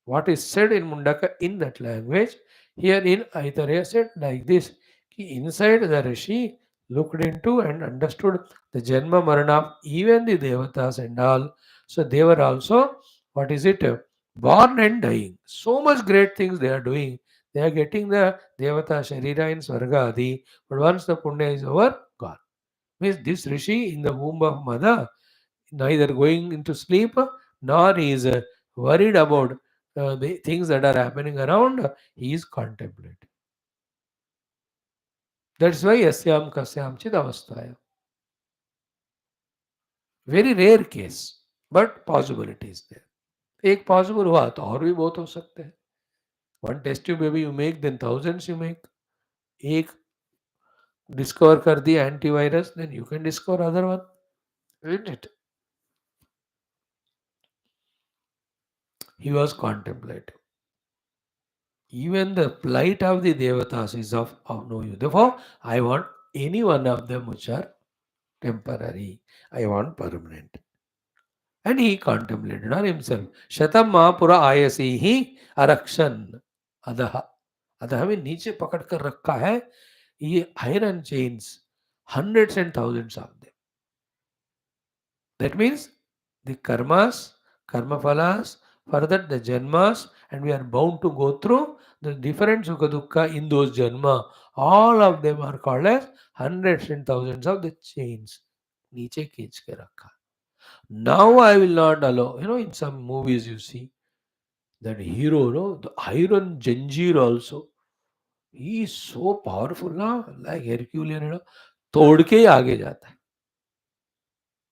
Speaker 1: What is said in Mundaka in that language, here in Aitareya said like this, ki inside the Rishi looked into and understood the Janma Marana of even the Devatas and all. So they were also, what is it, born and dying. So much great things they are doing. They are getting the Devata Sharira in Swarga Adi, but once the Punya is over, gone. Means this Rishi in the womb of mother neither going into sleep nor he is worried about the things that are happening around. He is contemplating. That's why yasyam kasyam chid avasthaya. Very rare case, but possibility is there. एक possible हुआ तो और भी बहुत हो सकते हैं. One test tube baby you make then thousands you make. एक डिस्कवर कर दिया antivirus then you can discover other one. Isn't it? He was contemplative. Even the plight of the devatas is of no use. Therefore, I want any one of them which are temporary. I want permanent. And he contemplated on himself. Shatam Mahapura ayasi hi arakshan adaha. अतः हमें नीचे पकड़ कर रखा है ये iron chains, hundreds and thousands of them. That means the karmas, karma phalas, further the janmas, and we are bound to go through the different sukha dukkha in those janma. All of them are called as hundreds and thousands of the chains. नीचे खींच के रखा. Now I will not allow. In some movies you see that hero, the iron Janjeer also. He is so powerful ना, like Herculean, तोड़ के ही आगे जाता है.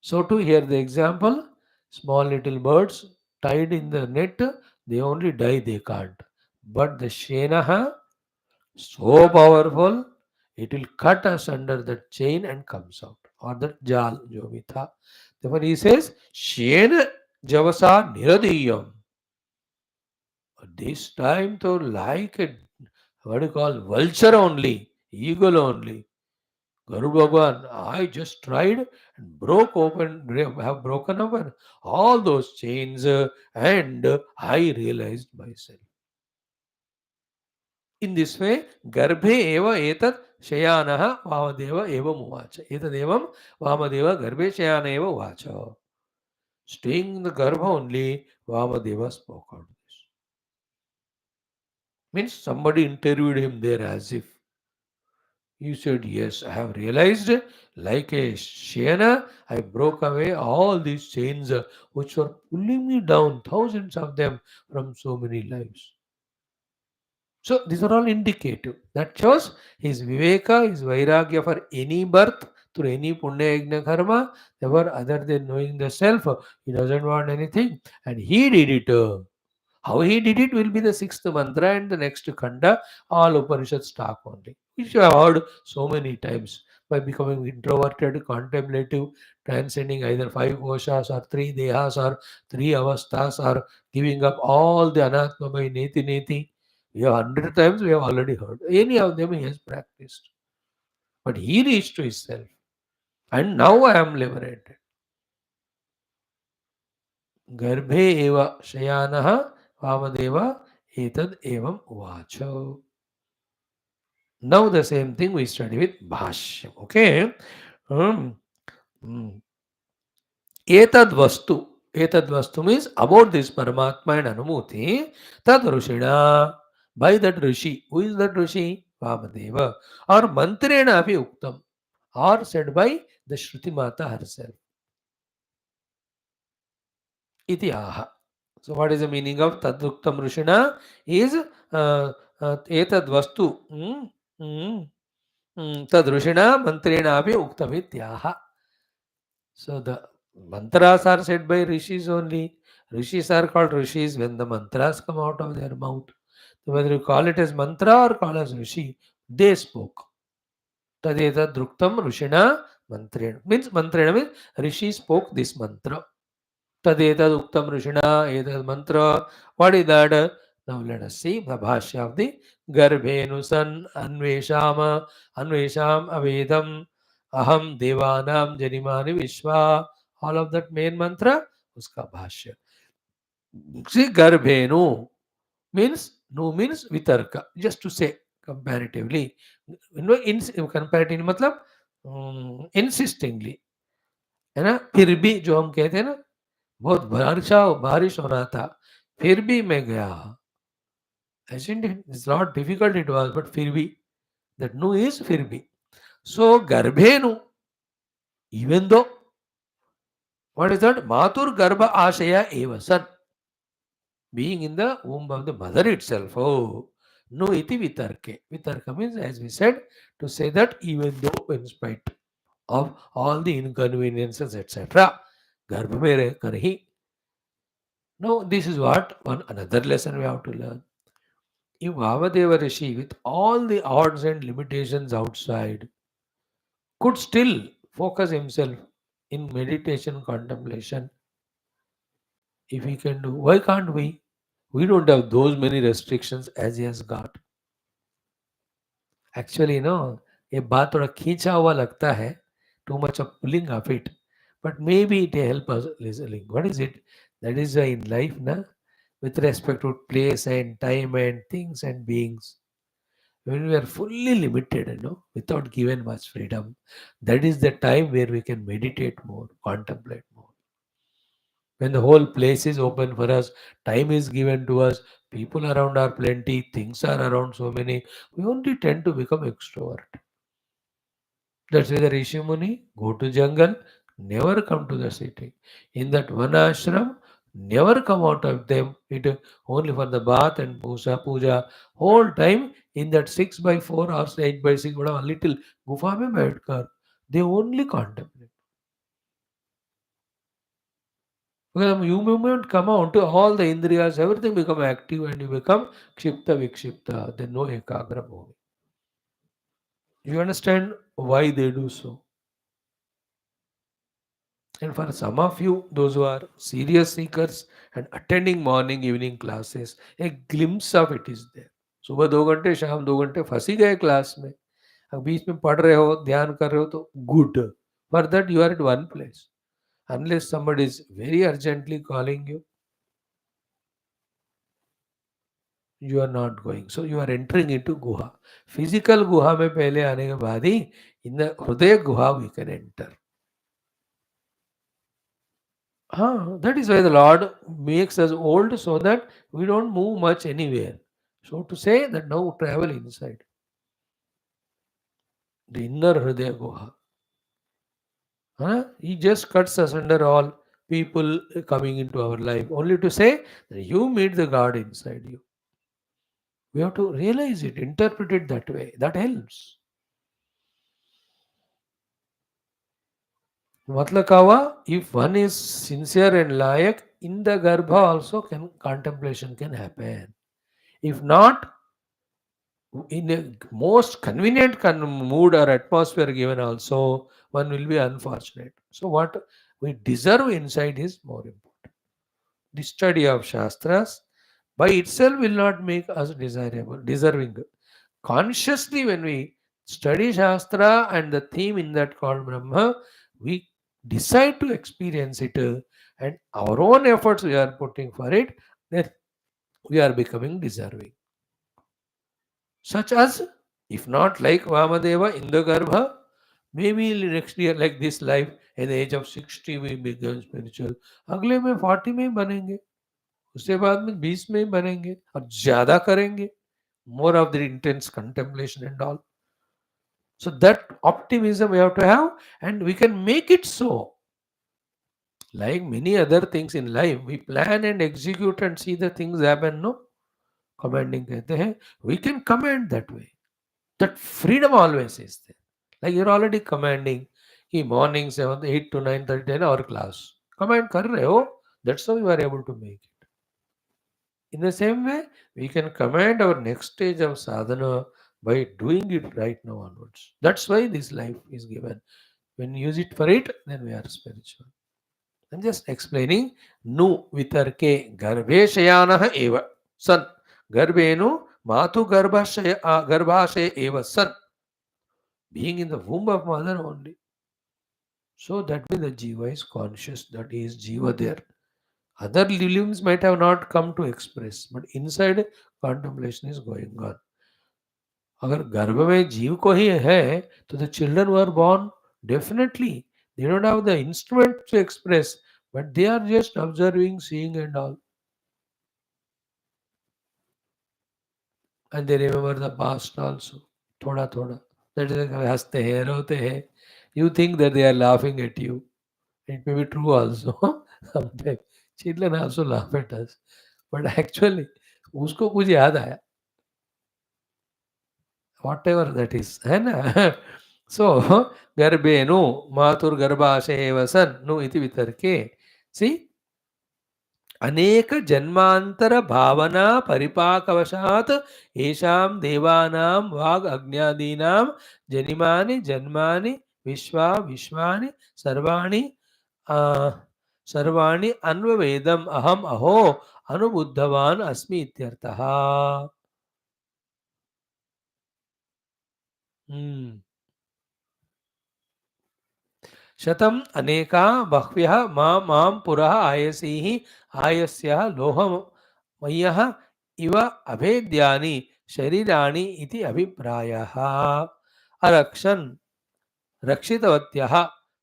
Speaker 1: So to hear the example, small little birds tied in the net, they only die, they can't. But the Shenaha, so powerful, it will cut us under the chain and comes out. Or the Jal, jo bhi tha. Therefore he says, Shena Javasa Niradiyam. This time to like a, what do you call, vulture only, eagle only. Guru Bhagwan, I just tried and have broken open all those chains and I realized myself. In this way, Garbhe eva etat Shayanaha Vamadeva eva muvacha. Etadevam Vamadeva Garbhe Shayana eva vacha. Staying in the Garbha only, Vamadeva spoke out this. Means somebody interviewed him there as if. He said, yes, I have realized like a Shayana, I broke away all these chains which were pulling me down, thousands of them from so many lives. So these are all indicative. That shows his Viveka, his Vairagya for any birth through any Punya Yajna Karma, never other than knowing the self. He doesn't want anything. And he did it. How he did it will be the sixth mantra and the next khanda, all Upanishads talk only, which you have heard so many times. By becoming introverted, contemplative, transcending either five koshas or three dehas or three avasthas or giving up all the anatma by neti neti, Yeah, 100 times we have already heard. Any of them he has practiced. But he reached to himself. And now I am liberated. Garbhe eva shayanaha vamadeva etad evam uvacho. Now the same thing we study with Bhashya. Okay. Um, mm. Etad vastu. Etad vastu means about this Paramatma and Anumuti. Tad Rishina. By that Rishi. Who is that Rishi? Vamadeva. Or Mantrena api uktam. Or said by the Shruti Mata herself. Iti aha. So what is the meaning of Taduktam Rishina? Is etad vastu. Tad Rishina Mantrena api uktam ityaha. So the mantras are said by rishis only. Rishis are called rishis when the mantras come out of their mouth. So whether you call it as mantra or call as rishi, they spoke. Tadeta druktam rishina mantrena. Means mantrena means rishi spoke this mantra. Tadeta druktam rishina etad mantra. What is that? Now let us see the bhashya of the Garbhenusan Anvesham Avedam Aham Devanam Janimani Vishwa. All of that main mantra, uska bhashya. See, Garbhenu means, no means vitarka. Just to say comparatively. Comparatively मतलब insistingly. है ना? फिर भी जो हम कहते हैं ना, बहुत बारिश हो रहा था, फिर भी मैं गया. Isn't it? It's not difficult it was, but फिर भी. That nu is फिर भी. So Garbhenu, even though, what is that? Matur Garbha Ashaya Eva San. Being in the womb of the mother itself. Oh, no iti vitarke. Vitarka means, as we said, to say that even though, in spite of all the inconveniences, etc., Garbha mere karhi. No, this is what one another lesson we have to learn. If Vamadeva Rishi, with all the odds and limitations outside, could still focus himself in meditation contemplation, if he can do, why can't we? We don't have those many restrictions as he has got. Actually, no, ये बात थोड़ा खींचा हुआ लगता है, too much of pulling of it, but maybe it help us listening. What is it? That is why in life, na, with respect to place and time and things and beings, when we are fully limited, without given much freedom, that is the time where we can meditate more, contemplate more. When the whole place is open for us, time is given to us, people around are plenty, things are around so many, we only tend to become extrovert. That's why the Rishi Muni go to jungle, never come to the city. In that one ashram, never come out of them. It only for the bath and puja. Whole time in that 6 by 4 or 8 by 6, whatever little gufa mein baitkar, they only contemplate. Because you movement come out to all the indriyas, everything become active and you become kshipta vikshipta. Then no ekagra bhumi. You understand why they do so? And for some of you, those who are serious seekers and attending morning, evening classes, a glimpse of it is there. सुबह 2 घंटे शाम 2 घंटे फंस ही गए class में, अब बीच में पढ़ रहे हो ध्यान कर रहे हो तो good. For that you are at one place. Unless somebody is very urgently calling you, you are not going. So you are entering into guha. Physical guha में पहले आने के बाद ही in the हृदय गुहा we can enter. That is why the Lord makes us old so that we don't move much anywhere. So to say that now travel inside the inner Hridaya Guha. He just cuts us under all people coming into our life only to say that you meet the God inside you. We have to realize it, interpret it that way. That helps. मतलब क्या हुआ? If one is sincere and layak, in the garbha also contemplation can happen. If not, in a most convenient mood or atmosphere given also, one will be unfortunate. So what we deserve inside is more important. The study of Shastras, by itself will not make us desirable, deserving. Consciously, when we study Shastra and the theme in that called Brahma, we decide to experience it, and our own efforts we are putting for it, then we are becoming deserving. Such as, if not like Vamadeva in the Garbha, maybe next year, like this life, at the age of 60 we become spiritual. अगले में 40 में ही बनेंगे, उसके बाद में 20 में ही बनेंगे और ज्यादा करेंगे. More of the intense contemplation and all. So that optimism we have to have, and we can make it so. Like many other things in life, we plan and execute and see the things happen. No, commanding कहते हैं. We can command that way. That freedom always is there. Like you're already commanding कि morning 7, 8 to 9:30 10 hour class. Command कर रहे हो. That's how you are able to make it. In the same way, we can command our next stage of sadhana by doing it right now onwards. That's why this life is given. When you use it for it, then we are spiritual. I'm just explaining. Nu vitarke garbhe shayanaha eva san. Garbhenu matu garbhashe eva san. Being in the womb of mother only. So that way the jiva is conscious that he is jiva there. Other limbs might have not come to express, but inside contemplation is going on. अगर गर्भ में जीव को ही है तो the children were born definitely they don't have the instrument to express, but they are just observing, seeing and all, and they remember the past also. थोड़ा थोड़ा. That is why हंसते हैं रोते हैं. You think that they are laughing at you. It may be true also. Sometimes children also laugh at us, but actually उसको कुछ याद आया. Whatever that is, है ना. So गर्भे नु मातुर्गर्भाशे वसन नु इति वितर्के. See, अनेक जन्मांतर भावना परिपाकवशात् येषां देवानां वाग् अज्ञादीनां जनिमानि जन्मानि विश्वानि सर्वाणि आ, सर्वाणि अन्ववेदम् अहम् अहो अनुबुद्धवान् अस्मि इत्यर्थः. शतम् अनेका बह्व्यः मां पुरः आयसीः आयस्यः लोहमय्यः इव अभेद्यानि शरीराणि इति अभिप्रायः. अरक्षन् रक्षितवत्यः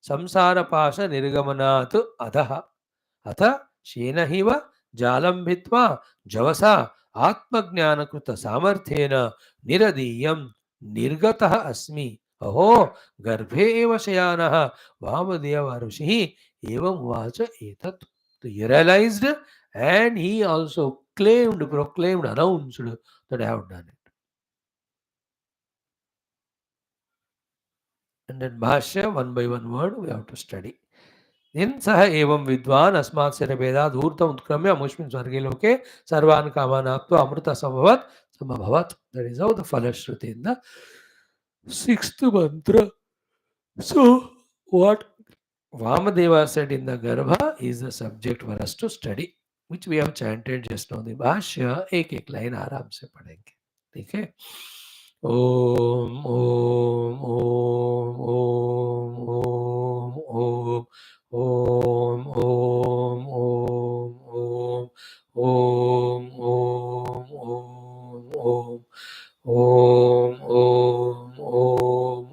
Speaker 1: संसारपाशनिर्गमनात् अधः अथ शेनहिव जालं भित्त्वा जवसा आत्मज्ञानकृतसामर्थ्येन निरदीयं निर्गतः अस्मि. अहो गर्भे एव शयानः वामदेव ऋषिः एवं उवाच एतत्. So he realized and he also proclaimed, announced that I have done it. And then Bhashya, one by one word, we have to study. Then Saha evam vidwan asmat sarabhedat dhurtam utkrambya amushmin swarge loke sarvan kaman apto amrita samabhavat. That is how the Falashruti in the sixth mantra. So, what Vamadeva said in the Garbha is the subject for us to study, which we have chanted just now. The Bhashya, एक line आराम से पढ़ेंगे. ठीक है. ओम ओम ओम ओम ओम ओम ओम ओम ओम ओम ओम ओम ओम ओम ओम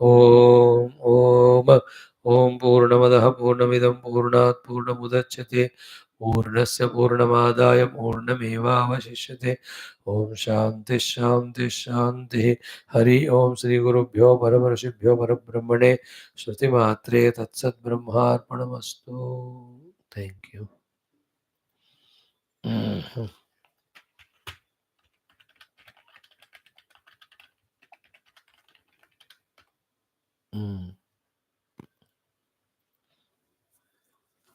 Speaker 1: ओम ओम ओम पूर्णमदः पूर्णमिदं पूर्णात् पूर्णमुदच्यते पूर्णस्य पूर्णमादाय पूर्णमेवावशिष्यते. ओम शांति शांति शांति. हरि ओम. श्री गुरुभ्यो परम ऋषिभ्यो परब्रह्मणे श्रुति मात्रे तत्सत् ब्रह्मार्पणमस्तु. Thank you.